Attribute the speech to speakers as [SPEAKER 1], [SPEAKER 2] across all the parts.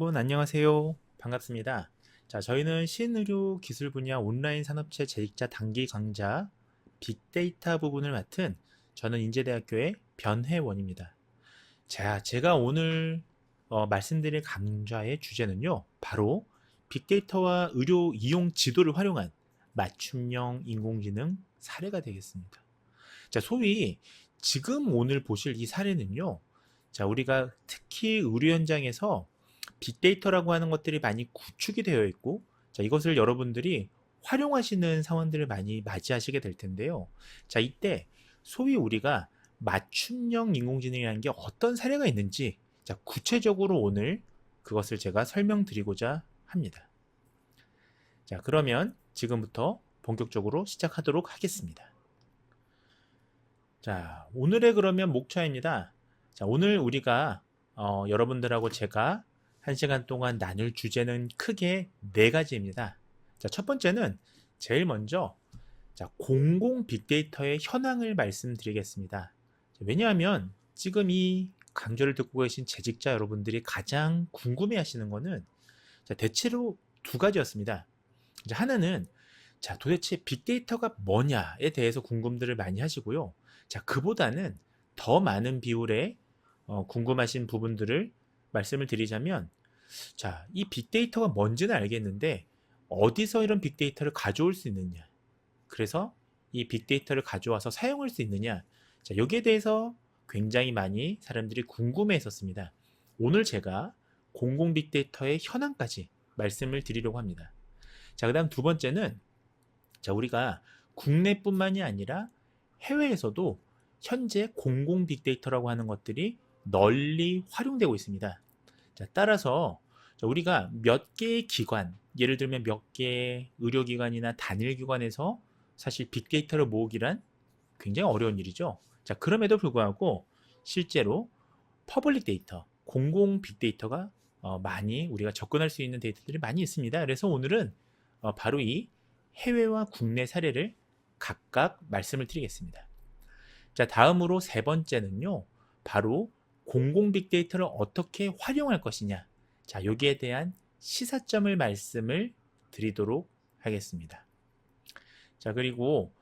[SPEAKER 1] 여러분 안녕하세요. 반갑습니다. 자, 저희는 신의료 기술 분야 온라인 산업체 재직자 단기 강좌 빅데이터 부분을 맡은 저는 인제대학교의 변혜원입니다. 자, 제가 오늘 말씀드릴 강좌의 주제는요. 바로 빅데이터와 의료 이용 지도를 활용한 맞춤형 인공지능 사례가 되겠습니다. 자, 소위 지금 오늘 보실 이 사례는요. 자, 우리가 특히 의료 현장에서 빅데이터라고 하는 것들이 많이 구축이 되어 있고, 자, 이것을 여러분들이 활용하시는 상황들을 많이 맞이하시게 될 텐데요. 자, 이때 소위 우리가 맞춤형 인공지능이라는 게 어떤 사례가 있는지, 자, 구체적으로 오늘 그것을 제가 설명드리고자 합니다. 자, 그러면 지금부터 본격적으로 시작하도록 하겠습니다. 자, 오늘의 그러면 목차입니다. 자, 오늘 우리가 여러분들하고 제가 1시간 동안 나눌 주제는 크게 4가지입니다. 자, 첫 번째는 제일 먼저 자, 공공 빅데이터의 현황을 말씀드리겠습니다. 자, 왜냐하면 지금 이 강좌를 듣고 계신 재직자 여러분들이 가장 궁금해 하시는 거는 자, 대체로 2가지였습니다. 자, 하나는 자, 도대체 빅데이터가 뭐냐에 대해서 궁금들을 많이 하시고요. 자, 그보다는 더 많은 비율의 궁금하신 부분들을 말씀을 드리자면, 자, 이 빅데이터가 뭔지는 알겠는데 어디서 이런 빅데이터를 가져올 수 있느냐, 그래서 이 빅데이터를 가져와서 사용할 수 있느냐, 자, 여기에 대해서 굉장히 많이 사람들이 궁금해 했었습니다. 오늘 제가 공공 빅데이터의 현황까지 말씀을 드리려고 합니다. 자, 그 다음 두 번째는 자, 우리가 국내뿐만이 아니라 해외에서도 현재 공공 빅데이터라고 하는 것들이 널리 활용되고 있습니다. 자, 따라서 우리가 몇 개의 기관, 예를 들면 몇 개의 의료기관이나 단일기관에서 사실 빅데이터를 모으기란 굉장히 어려운 일이죠. 자, 그럼에도 불구하고 실제로 퍼블릭 데이터, 공공 빅데이터가 많이 우리가 접근할 수 있는 데이터들이 많이 있습니다. 그래서 오늘은 바로 이 해외와 국내 사례를 각각 말씀을 드리겠습니다. 자, 다음으로 세 번째는요. 바로 공공 빅데이터를 어떻게 활용할 것이냐. 자, 여기에 대한 시사점을 말씀을 드리도록 하겠습니다. 자, 그리고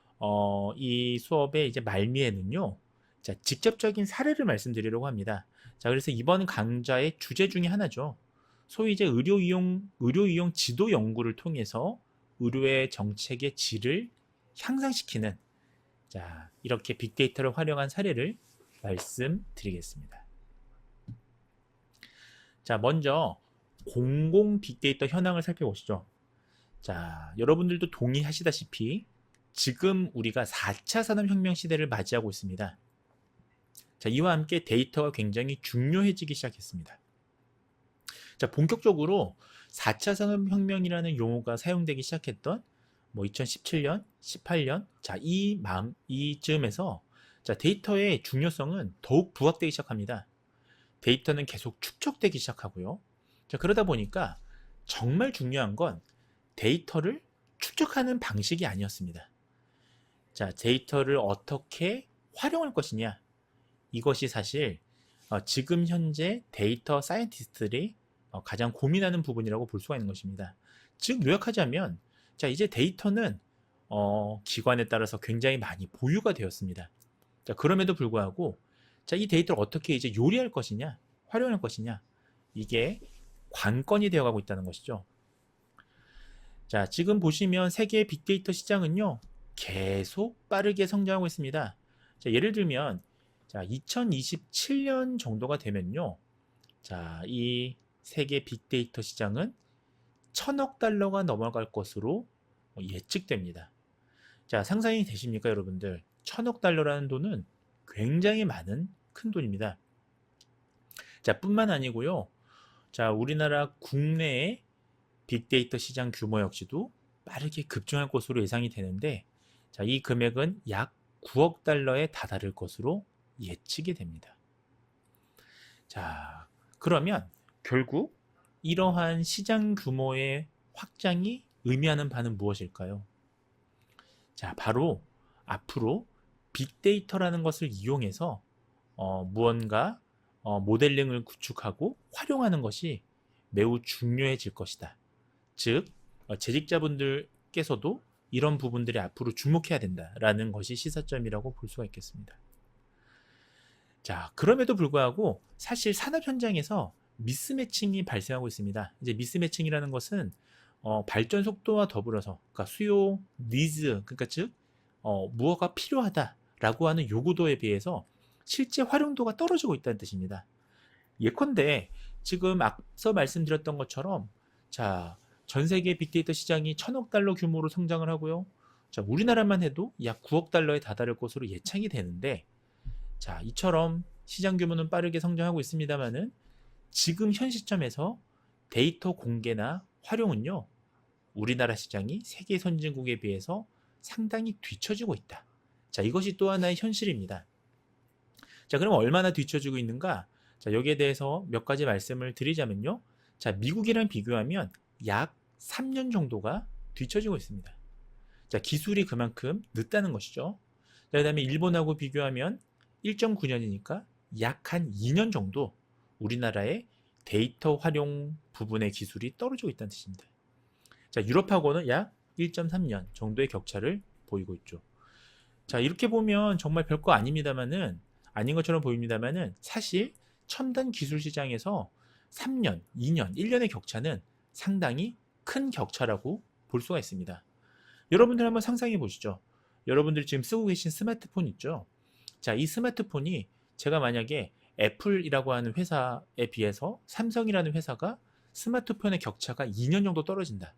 [SPEAKER 1] 이 수업의 이제 말미에는요. 자, 직접적인 사례를 말씀드리려고 합니다. 자, 그래서 이번 강좌의 주제 중에 하나죠. 소위 이제 의료 이용 지도 연구를 통해서 의료의 정책의 질을 향상시키는 자, 이렇게 빅데이터를 활용한 사례를 말씀드리겠습니다. 자, 먼저 공공 빅데이터 현황을 살펴보시죠. 자, 여러분들도 동의하시다시피 지금 우리가 4차 산업혁명 시대를 맞이하고 있습니다. 자, 이와 함께 데이터가 굉장히 중요해지기 시작했습니다. 자, 본격적으로 4차 산업혁명이라는 용어가 사용되기 시작했던 2017년, 18년, 자, 이쯤에서 자, 데이터의 중요성은 더욱 부각되기 시작합니다. 데이터는 계속 축적되기 시작하고요. 자, 그러다 보니까 정말 중요한 건 데이터를 축적하는 방식이 아니었습니다. 자, 데이터를 어떻게 활용할 것이냐. 이것이 사실 지금 현재 데이터 사이언티스트들이 가장 고민하는 부분이라고 볼 수가 있는 것입니다. 즉 요약하자면 자, 이제 데이터는 기관에 따라서 굉장히 많이 보유가 되었습니다. 자, 그럼에도 불구하고 자, 이 데이터를 어떻게 이제 요리할 것이냐, 활용할 것이냐, 이게 관건이 되어가고 있다는 것이죠. 자, 지금 보시면 세계 빅데이터 시장은요 계속 빠르게 성장하고 있습니다. 자, 예를 들면 자, 2027년 정도가 되면요, 자, 이 세계 빅데이터 시장은 1000억 달러가 넘어갈 것으로 예측됩니다. 자, 상상이 되십니까, 여러분들? 1000억 달러라는 돈은 굉장히 많은 큰 돈입니다. 자, 뿐만 아니고요. 자, 우리나라 국내의 빅데이터 시장 규모 역시도 빠르게 급증할 것으로 예상이 되는데, 자, 이 금액은 약 9억 달러에 다다를 것으로 예측이 됩니다. 자, 그러면 결국 이러한 시장 규모의 확장이 의미하는 바는 무엇일까요? 자, 바로 앞으로 빅데이터라는 것을 이용해서 무언가 모델링을 구축하고 활용하는 것이 매우 중요해질 것이다. 즉 재직자분들께서도 이런 부분들이 앞으로 주목해야 된다라는 것이 시사점이라고 볼 수가 있겠습니다. 자, 그럼에도 불구하고 사실 산업 현장에서 미스매칭이 발생하고 있습니다. 이제 미스매칭이라는 것은 발전 속도와 더불어서 그러니까 수요, 니즈, 그러니까 즉 무엇가 필요하다라고 하는 요구도에 비해서 실제 활용도가 떨어지고 있다는 뜻입니다. 예컨대 지금 앞서 말씀드렸던 것처럼 자, 전 세계 빅데이터 시장이 1,000억 달러 규모로 성장을 하고요. 자, 우리나라만 해도 약 9억 달러에 다다를 것으로 예상이 되는데 자, 이처럼 시장 규모는 빠르게 성장하고 있습니다만은 지금 현 시점에서 데이터 공개나 활용은요, 우리나라 시장이 세계 선진국에 비해서 상당히 뒤처지고 있다. 자, 이것이 또 하나의 현실입니다. 자, 그럼 얼마나 뒤처지고 있는가? 자, 여기에 대해서 몇 가지 말씀을 드리자면요. 자, 미국이랑 비교하면 약 3년 정도가 뒤처지고 있습니다. 자, 기술이 그만큼 늦다는 것이죠. 자, 그 다음에 일본하고 비교하면 1.9년이니까 약 한 2년 정도 우리나라의 데이터 활용 부분의 기술이 떨어지고 있다는 뜻입니다. 자, 유럽하고는 약 1.3년 정도의 격차를 보이고 있죠. 자, 이렇게 보면 정말 별거 아닙니다만은 아닌 것처럼 보입니다만은 사실 첨단 기술 시장에서 3년, 2년, 1년의 격차는 상당히 큰 격차라고 볼 수가 있습니다. 여러분들 한번 상상해 보시죠. 여러분들 지금 쓰고 계신 스마트폰 있죠? 자, 이 스마트폰이 제가 만약에 애플이라고 하는 회사에 비해서 삼성이라는 회사가 스마트폰의 격차가 2년 정도 떨어진다.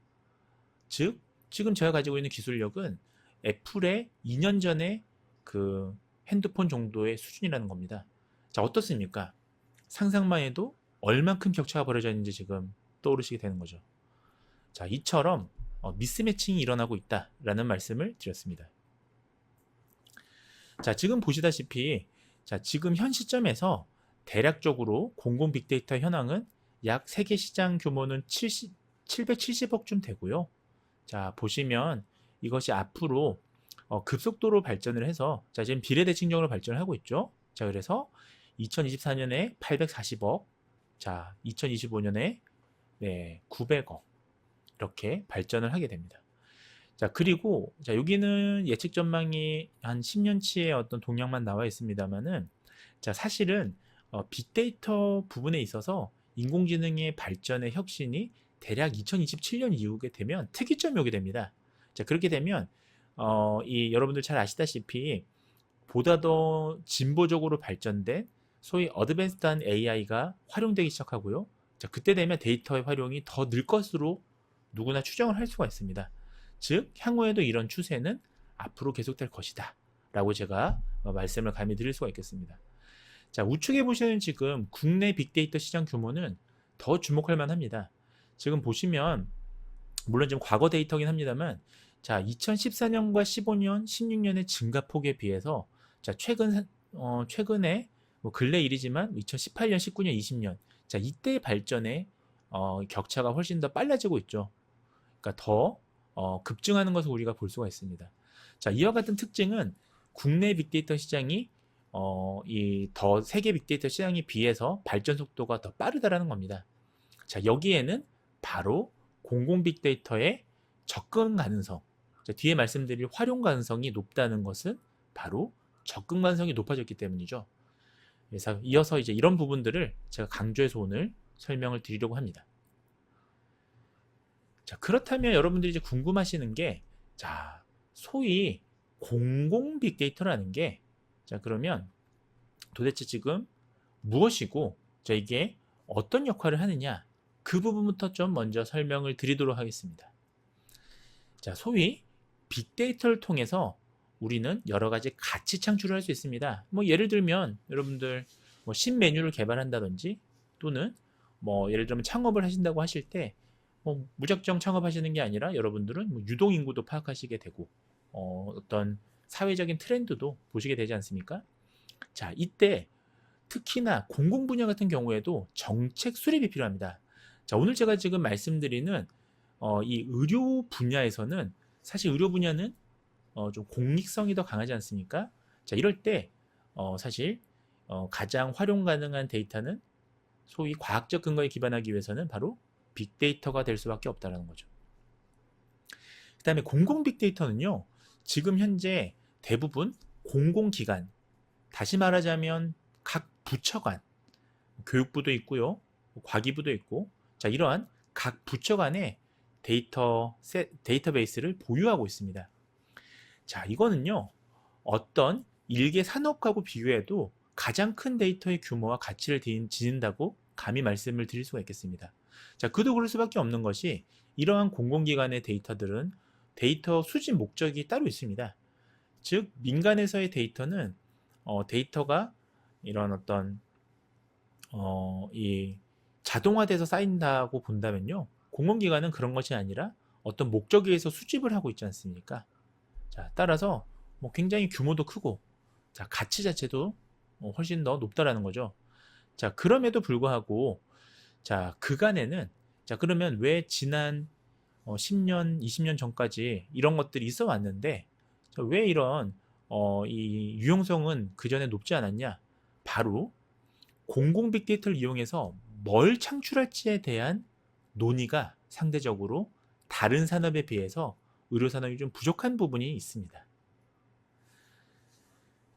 [SPEAKER 1] 즉, 지금 제가 가지고 있는 기술력은 애플의 2년 전에 그 핸드폰 정도의 수준이라는 겁니다. 자, 어떻습니까? 상상만 해도 얼만큼 격차가 벌어져 있는지 지금 떠오르시게 되는 거죠. 자, 이처럼 미스매칭이 일어나고 있다라는 말씀을 드렸습니다. 자, 지금 보시다시피 자, 지금 현 시점에서 대략적으로 공공 빅데이터 현황은 약 세계 시장 규모는 770억쯤 되고요. 자, 보시면 이것이 앞으로 급속도로 발전을 해서 자, 지금 비례대칭적으로 발전을 하고 있죠. 자, 그래서 2024년에 840억, 자, 2025년에 900억 이렇게 발전을 하게 됩니다. 자, 그리고 자, 여기는 예측 전망이 한 10년치의 어떤 동향만 나와 있습니다만은 자, 사실은 빅데이터 부분에 있어서 인공지능의 발전의 혁신이 대략 2027년 이후게 되면 특이점이 오게 됩니다. 자, 그렇게 되면 여러분들 잘 아시다시피 보다 더 진보적으로 발전된 소위 어드밴스드한 AI가 활용되기 시작하고요. 자, 그때 되면 데이터의 활용이 더 늘 것으로 누구나 추정을 할 수가 있습니다. 즉, 향후에도 이런 추세는 앞으로 계속될 것이다 라고 제가 말씀을 감히 드릴 수가 있겠습니다. 자, 우측에 보시는 지금 국내 빅데이터 시장 규모는 더 주목할 만합니다. 지금 보시면 물론 지금 과거 데이터긴 합니다만 자, 2014년과 15년, 16년의 증가폭에 비해서 자, 최근에 뭐 근래 일이지만 2018년, 19년, 20년 자, 이때 발전의 격차가 훨씬 더 빨라지고 있죠. 그러니까 더 급증하는 것을 우리가 볼 수가 있습니다. 자, 이와 같은 특징은 국내 빅데이터 시장이 더 세계 빅데이터 시장에 비해서 발전 속도가 더 빠르다라는 겁니다. 자, 여기에는 바로 공공 빅데이터의 접근 가능성, 자, 뒤에 말씀드릴 활용 가능성이 높다는 것은 바로 접근 가능성이 높아졌기 때문이죠. 그래서 이어서 이제 이런 부분들을 제가 강조해서 오늘 설명을 드리려고 합니다. 자, 그렇다면 여러분들이 이제 궁금하시는 게, 자, 소위 공공 빅데이터라는 게, 자, 그러면 도대체 지금 무엇이고, 자, 이게 어떤 역할을 하느냐, 그 부분부터 좀 먼저 설명을 드리도록 하겠습니다. 자, 소위 빅데이터를 통해서 우리는 여러 가지 가치 창출을 할 수 있습니다. 뭐 예를 들면 여러분들 뭐 신메뉴를 개발한다든지 또는 뭐 예를 들면 창업을 하신다고 하실 때 뭐 무작정 창업하시는 게 아니라 여러분들은 뭐 유동인구도 파악하시게 되고 어떤 사회적인 트렌드도 보시게 되지 않습니까? 자, 이때 특히나 공공 분야 같은 경우에도 정책 수립이 필요합니다. 자, 오늘 제가 지금 말씀드리는 이 의료 분야에서는 사실 의료 분야는 좀 공익성이 더 강하지 않습니까? 자, 이럴 때 사실 가장 활용 가능한 데이터는 소위 과학적 근거에 기반하기 위해서는 바로 빅데이터가 될 수밖에 없다는 거죠. 그 다음에 공공 빅데이터는요, 지금 현재 대부분 공공기관, 다시 말하자면 각 부처 간, 교육부도 있고요, 과기부도 있고, 자, 이러한 각 부처 간의 데이터베이스를 보유하고 있습니다. 자, 이거는요, 어떤 일개 산업하고 비교해도 가장 큰 데이터의 규모와 가치를 지닌다고 감히 말씀을 드릴 수가 있겠습니다. 자, 그도 그럴 수밖에 없는 것이 이러한 공공기관의 데이터들은 데이터 수집 목적이 따로 있습니다. 즉, 민간에서의 데이터는 데이터가 이런 어떤 이 자동화돼서 쌓인다고 본다면요, 공공기관은 그런 것이 아니라 어떤 목적에 의해서 수집을 하고 있지 않습니까? 자, 따라서 굉장히 규모도 크고, 자, 가치 자체도 훨씬 더 높다라는 거죠. 자, 그럼에도 불구하고, 자, 그간에는, 자, 그러면 왜 지난 10년, 20년 전까지 이런 것들이 있어 왔는데, 자, 왜 이런 이 유용성은 그 전에 높지 않았냐? 바로 공공 빅데이터를 이용해서 뭘 창출할지에 대한 논의가 상대적으로 다른 산업에 비해서 의료 산업이 좀 부족한 부분이 있습니다.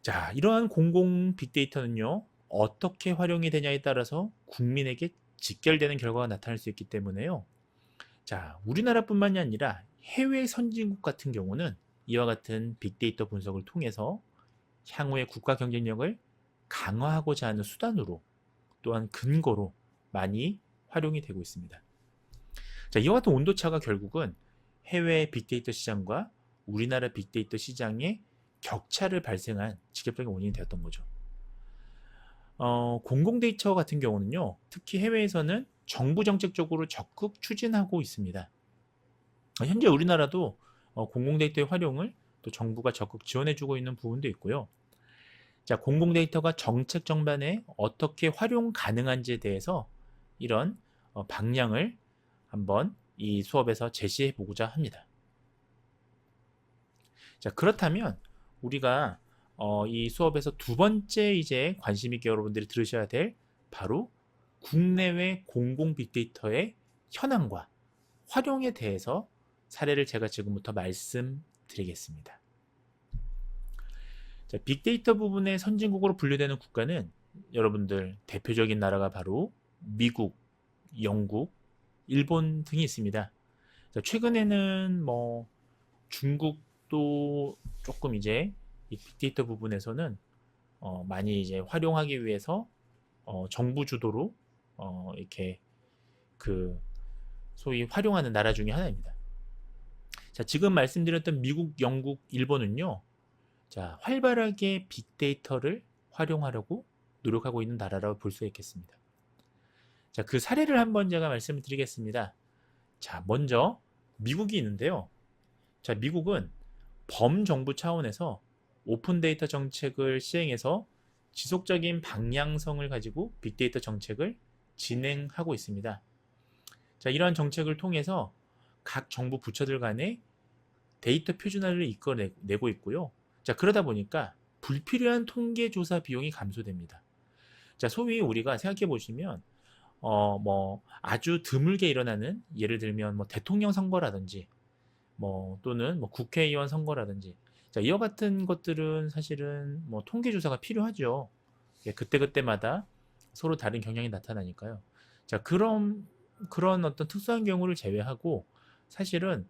[SPEAKER 1] 자, 이러한 공공 빅데이터는요, 어떻게 활용이 되냐에 따라서 국민에게 직결되는 결과가 나타날 수 있기 때문에요. 자, 우리나라뿐만이 아니라 해외 선진국 같은 경우는 이와 같은 빅데이터 분석을 통해서 향후의 국가 경쟁력을 강화하고자 하는 수단으로, 또한 근거로 많이 활용이 되고 있습니다. 자, 이와 같은 온도차가 결국은 해외 빅데이터 시장과 우리나라 빅데이터 시장의 격차를 발생한 직접적인 원인이 되었던 거죠. 공공 데이터 같은 경우는요, 특히 해외에서는 정부 정책적으로 적극 추진하고 있습니다. 현재 우리나라도 공공 데이터의 활용을 또 정부가 적극 지원해주고 있는 부분도 있고요. 자, 공공 데이터가 정책 전반에 어떻게 활용 가능한지에 대해서 이런 방향을 한번 이 수업에서 제시해 보고자 합니다. 자, 그렇다면 우리가 이 수업에서 두 번째 이제 관심 있게 여러분들이 들으셔야 될 바로 국내외 공공 빅데이터의 현황과 활용에 대해서 사례를 제가 지금부터 말씀드리겠습니다. 자, 빅데이터 부분의 선진국으로 분류되는 국가는 여러분들 대표적인 나라가 바로 미국, 영국, 일본 등이 있습니다. 자, 최근에는 중국도 조금 이제 이 빅데이터 부분에서는 많이 이제 활용하기 위해서 정부 주도로 이렇게 그 소위 활용하는 나라 중에 하나입니다. 자, 지금 말씀드렸던 미국, 영국, 일본은요, 자, 활발하게 빅데이터를 활용하려고 노력하고 있는 나라라고 볼 수 있겠습니다. 자, 그 사례를 한번 제가 말씀을 드리겠습니다. 자, 먼저 미국이 있는데요. 자, 미국은 범정부 차원에서 오픈 데이터 정책을 시행해서 지속적인 방향성을 가지고 빅데이터 정책을 진행하고 있습니다. 자, 이러한 정책을 통해서 각 정부 부처들 간의 데이터 표준화를 이끌어내고 있고요. 자, 그러다 보니까 불필요한 통계 조사 비용이 감소됩니다. 자, 소위 우리가 생각해 보시면 아주 드물게 일어나는, 예를 들면 대통령 선거라든지 또는 국회의원 선거라든지, 자, 이와 같은 것들은 사실은 통계 조사가 필요하죠. 그때그때마다 서로 다른 경향이 나타나니까요. 자, 그런 어떤 특수한 경우를 제외하고 사실은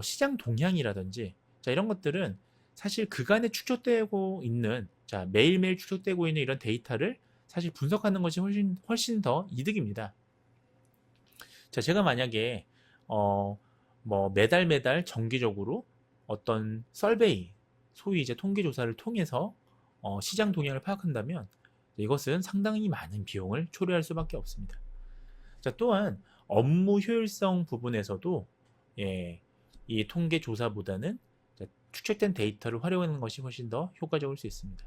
[SPEAKER 1] 시장 동향이라든지, 자, 이런 것들은 사실 그간에 축적되고 있는, 자, 매일매일 축적되고 있는 이런 데이터를 사실 분석하는 것이 훨씬 더 이득입니다. 자, 제가 만약에 매달 정기적으로 어떤 설베이, 소위 이제 통계 조사를 통해서 시장 동향을 파악한다면 이것은 상당히 많은 비용을 초래할 수밖에 없습니다. 자, 또한 업무 효율성 부분에서도 이 통계 조사보다는 축적된 데이터를 활용하는 것이 훨씬 더 효과적일 수 있습니다.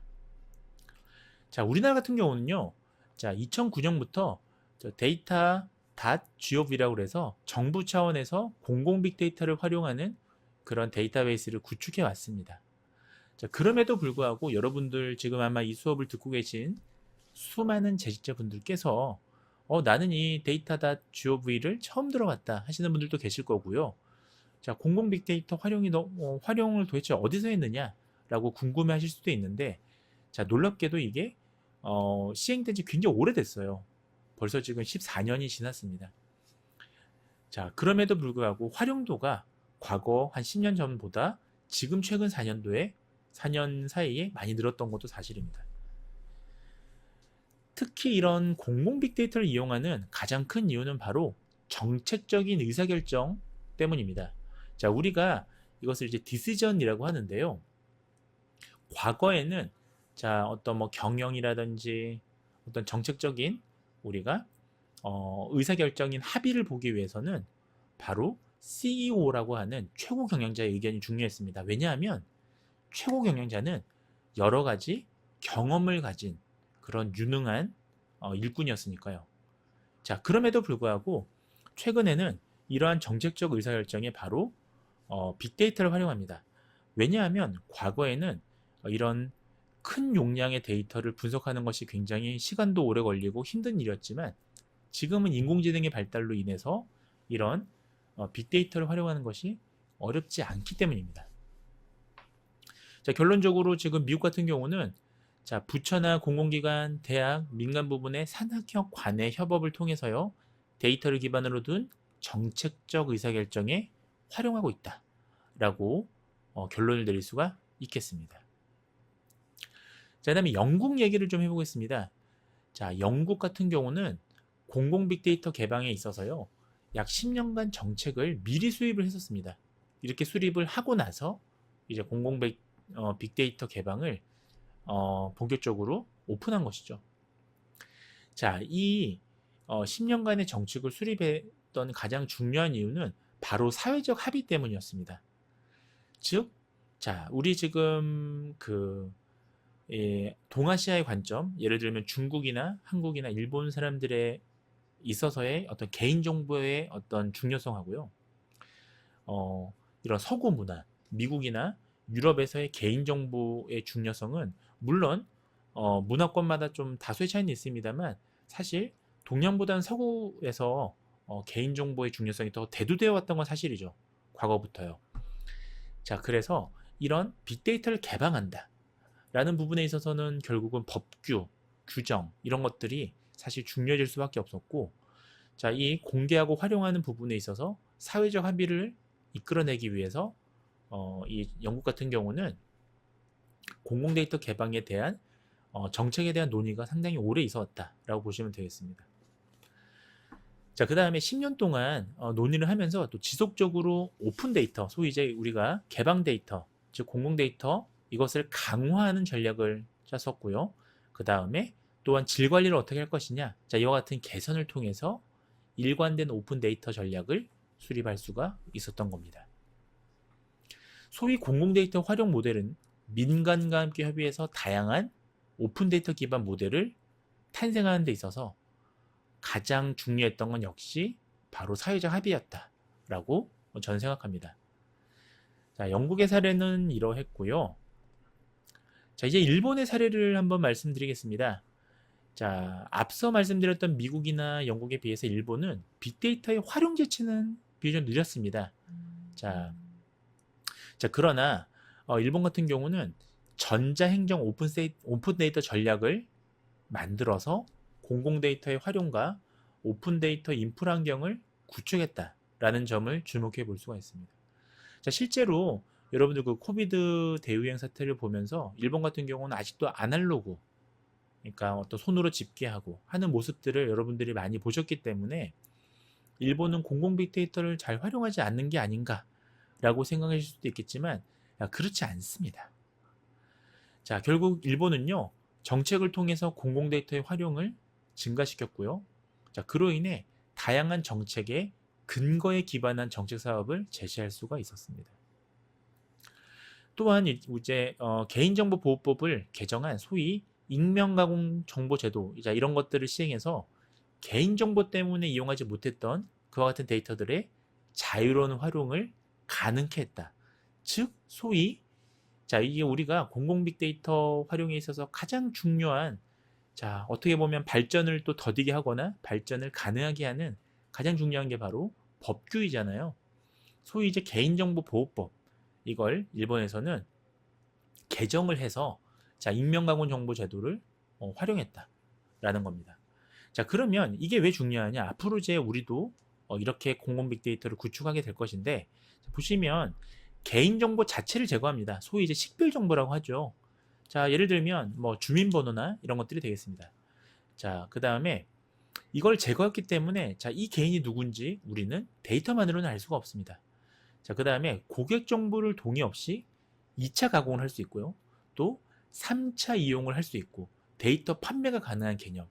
[SPEAKER 1] 자, 우리나라 같은 경우는요, 자, 2009년부터 data.gov이라고 해서 정부 차원에서 공공 빅데이터를 활용하는 그런 데이터베이스를 구축해 왔습니다. 자, 그럼에도 불구하고 여러분들 지금 아마 이 수업을 듣고 계신 수많은 재직자분들께서 나는 이 data.gov를 처음 들어봤다 하시는 분들도 계실 거고요. 자, 공공 빅데이터 활용을 도대체 어디서 했느냐라고 궁금해하실 수도 있는데, 자, 놀랍게도 이게 시행된 지 굉장히 오래됐어요. 벌써 지금 14년이 지났습니다. 자, 그럼에도 불구하고 활용도가 과거 한 10년 전보다 지금 최근 4년 사이에 많이 늘었던 것도 사실입니다. 특히 이런 공공 빅데이터를 이용하는 가장 큰 이유는 바로 정책적인 의사결정 때문입니다. 자, 우리가 이것을 이제 디시전이라고 하는데요. 과거에는 자, 어떤 뭐 경영이라든지 어떤 정책적인 우리가 의사결정인 합의를 보기 위해서는 바로 CEO라고 하는 최고 경영자의 의견이 중요했습니다. 왜냐하면 최고 경영자는 여러 가지 경험을 가진 그런 유능한 일꾼이었으니까요. 자, 그럼에도 불구하고 최근에는 이러한 정책적 의사결정에 바로 빅데이터를 활용합니다. 왜냐하면 과거에는 이런 큰 용량의 데이터를 분석하는 것이 굉장히 시간도 오래 걸리고 힘든 일이었지만 지금은 인공지능의 발달로 인해서 이런 빅데이터를 활용하는 것이 어렵지 않기 때문입니다. 자, 결론적으로 지금 미국 같은 경우는 자, 부처나 공공기관, 대학, 민간 부분의 산학협 관의 협업을 통해서요, 데이터를 기반으로 둔 정책적 의사결정에 활용하고 있다라고 결론을 내릴 수가 있겠습니다. 자, 그다음에 영국 얘기를 좀 해보겠습니다. 자, 영국 같은 경우는 공공 빅데이터 개방에 있어서요, 약 10년간 정책을 미리 수립을 했었습니다. 이렇게 수립을 하고 나서 이제 공공 빅데이터 개방을 본격적으로 오픈한 것이죠. 자, 이 10년간의 정책을 수립했던 가장 중요한 이유는 바로 사회적 합의 때문이었습니다. 즉, 자, 우리 지금 동아시아의 관점, 예를 들면 중국이나 한국이나 일본 사람들의 있어서의 어떤 개인정보의 어떤 중요성하고요. 이런 서구 문화, 미국이나 유럽에서의 개인정보의 중요성은 물론 문화권마다 좀 다소의 차이는 있습니다만 사실 동양보다는 서구에서 개인정보의 중요성이 더 대두되어 왔던 건 사실이죠. 과거부터요. 자, 그래서 이런 빅데이터를 개방한다 라는 부분에 있어서는 결국은 법규, 규정 이런 것들이 사실 중요해질 수밖에 없었고, 자, 이 공개하고 활용하는 부분에 있어서 사회적 합의를 이끌어내기 위해서 이 영국 같은 경우는 공공데이터 개방에 대한 정책에 대한 논의가 상당히 오래 있었다라고 보시면 되겠습니다. 자, 그 다음에 10년 동안 논의를 하면서 또 지속적으로 오픈 데이터, 소위 이제 우리가 개방 데이터, 즉 공공 데이터 이것을 강화하는 전략을 짰었고요. 그 다음에 또한 질 관리를 어떻게 할 것이냐, 자, 이와 같은 개선을 통해서 일관된 오픈 데이터 전략을 수립할 수가 있었던 겁니다. 소위 공공 데이터 활용 모델은 민간과 함께 협의해서 다양한 오픈 데이터 기반 모델을 탄생하는 데 있어서 가장 중요했던 건 역시 바로 사회적 합의였다라고 저는 생각합니다. 자, 영국의 사례는 이러했고요. 자, 이제 일본의 사례를 한번 말씀드리겠습니다. 자, 앞서 말씀드렸던 미국이나 영국에 비해서 일본은 빅데이터의 활용 자체는 비교적 느렸습니다. 자, 그러나 일본 같은 경우는 전자행정 오픈 데이터 전략을 만들어서 공공 데이터의 활용과 오픈 데이터 인프라 환경을 구축했다라는 점을 주목해 볼 수가 있습니다. 자, 실제로 여러분들 그 코비드 대유행 사태를 보면서 일본 같은 경우는 아직도 아날로그, 그러니까 어떤 손으로 집계하고 하는 모습들을 여러분들이 많이 보셨기 때문에 일본은 공공 빅데이터를 잘 활용하지 않는 게 아닌가라고 생각하실 수도 있겠지만 그렇지 않습니다. 자, 결국 일본은요, 정책을 통해서 공공 데이터의 활용을 증가시켰고요. 자, 그로 인해 다양한 정책의 근거에 기반한 정책 사업을 제시할 수가 있었습니다. 또한 이제 개인정보보호법을 개정한 소위 익명가공정보제도, 이런 것들을 시행해서 개인정보 때문에 이용하지 못했던 그와 같은 데이터들의 자유로운 활용을 가능케 했다. 즉 소위 자, 이게 우리가 공공 빅데이터 활용에 있어서 가장 중요한 자, 어떻게 보면 발전을 또 더디게 하거나 발전을 가능하게 하는 가장 중요한 게 바로 법규이잖아요. 소위 이제 개인정보보호법, 이걸 일본에서는 개정을 해서 자, 익명가공 정보 제도를 활용했다라는 겁니다. 자, 그러면 이게 왜 중요하냐? 앞으로 이제 우리도 이렇게 공공 빅데이터를 구축하게 될 것인데, 보시면 개인정보 자체를 제거합니다. 소위 이제 식별정보라고 하죠. 자, 예를 들면 뭐 주민번호나 이런 것들이 되겠습니다. 자, 그 다음에 이걸 제거했기 때문에 자, 이 개인이 누군지 우리는 데이터만으로는 알 수가 없습니다. 자, 그 다음에 고객 정보를 동의 없이 2차 가공을 할 수 있고요. 또 3차 이용을 할 수 있고 데이터 판매가 가능한 개념.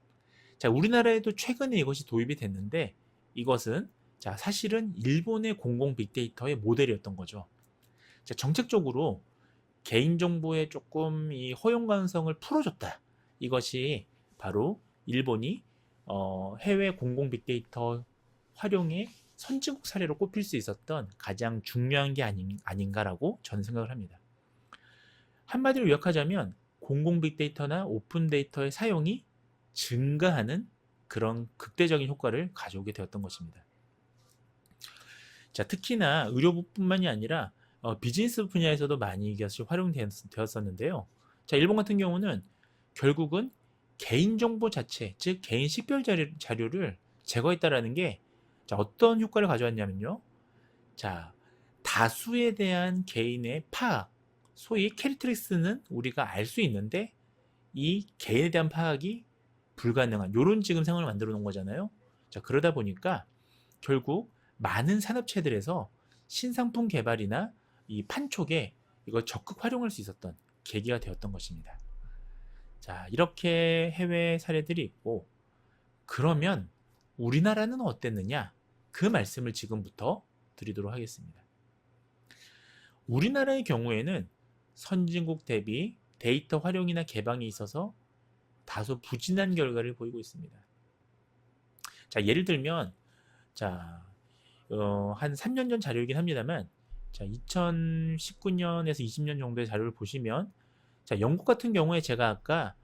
[SPEAKER 1] 자, 우리나라에도 최근에 이것이 도입이 됐는데 이것은 자, 사실은 일본의 공공 빅데이터의 모델이었던 거죠. 자, 정책적으로 개인정보에 조금 이 허용 가능성을 풀어줬다. 이것이 바로 일본이 해외 공공 빅데이터 활용의 선진국 사례로 꼽힐 수 있었던 가장 중요한 게 아닌가라고 저는 생각을 합니다. 한마디로 요약하자면 공공 빅데이터나 오픈 데이터의 사용이 증가하는 그런 극대적인 효과를 가져오게 되었던 것입니다. 자, 특히나 의료부뿐만이 아니라 비즈니스 분야에서도 많이 이것이 활용되었었는데요. 자, 일본 같은 경우는 결국은 개인정보 자체, 즉 개인 식별 자료를 제거했다라는 게 자, 어떤 효과를 가져왔냐면요. 자, 다수에 대한 개인의 파악, 소위 캐릭터리스는 우리가 알 수 있는데 이 개인에 대한 파악이 불가능한 이런 지금 상황을 만들어 놓은 거잖아요. 자, 그러다 보니까 결국 많은 산업체들에서 신상품 개발이나 이 판촉에 이걸 적극 활용할 수 있었던 계기가 되었던 것입니다. 자, 이렇게 해외 사례들이 있고, 그러면 우리나라는 어땠느냐? 그 말씀을 지금부터 드리도록 하겠습니다. 우리나라의 경우에는 선진국 대비 데이터 활용이나 개방에 있어서 다소 부진한 결과를 보이고 있습니다. 자, 예를 들면 자, 한 3년 전 자료이긴 합니다만 자, 2019년에서 20년 정도의 자료를 보시면 자, 영국 같은 경우에 제가 아까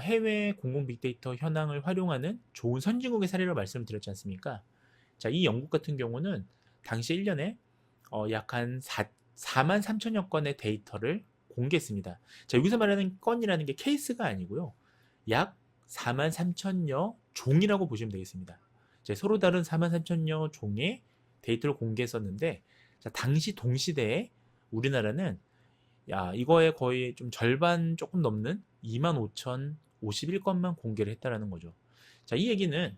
[SPEAKER 1] 해외 공공 빅데이터 현황을 활용하는 좋은 선진국의 사례로 말씀을 드렸지 않습니까? 자, 이 영국 같은 경우는 당시 1년에 약 한 4만 3천여 건의 데이터를 공개했습니다. 자, 여기서 말하는 건이라는 게 케이스가 아니고요. 약 4만 3천여 종이라고 보시면 되겠습니다. 자, 서로 다른 4만 3천여 종의 데이터를 공개했었는데 자, 당시 동시대에 우리나라는 이거에 거의 좀 절반 조금 넘는 25,051건만 공개를 했다라는 거죠. 자, 이 얘기는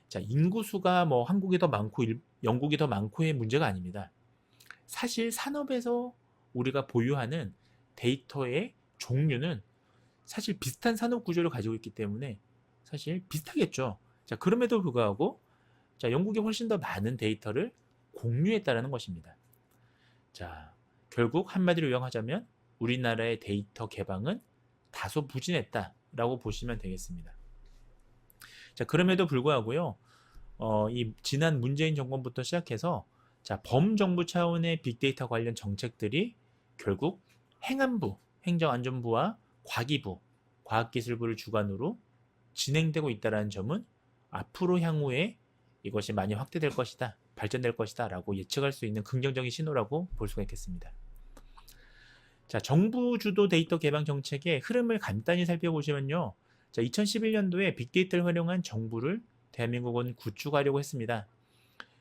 [SPEAKER 1] 자, 인구수가 뭐 한국이 더 많고 영국이 더 많고의 문제가 아닙니다. 사실 산업에서 우리가 보유하는 데이터의 종류는 사실 비슷한 산업 구조를 가지고 있기 때문에 사실 비슷하겠죠. 자, 그럼에도 불구하고 자, 영국이 훨씬 더 많은 데이터를 공유했다라는 것입니다. 자, 결국 한마디로 요약하자면 우리나라의 데이터 개방은 다소 부진했다라고 보시면 되겠습니다. 자, 그럼에도 불구하고요, 이 지난 문재인 정권부터 시작해서 자, 범정부 차원의 빅데이터 관련 정책들이 결국 행안부, 행정안전부와 과기부, 과학기술부를 주관으로 진행되고 있다는 점은 앞으로 향후에 이것이 많이 확대될 것이다, 발전될 것이다 라고 예측할 수 있는 긍정적인 신호라고 볼 수가 있겠습니다. 자, 정부 주도 데이터 개방 정책의 흐름을 간단히 살펴보시면요. 자, 2011년도에 빅데이터를 활용한 정부를 대한민국은 구축하려고 했습니다.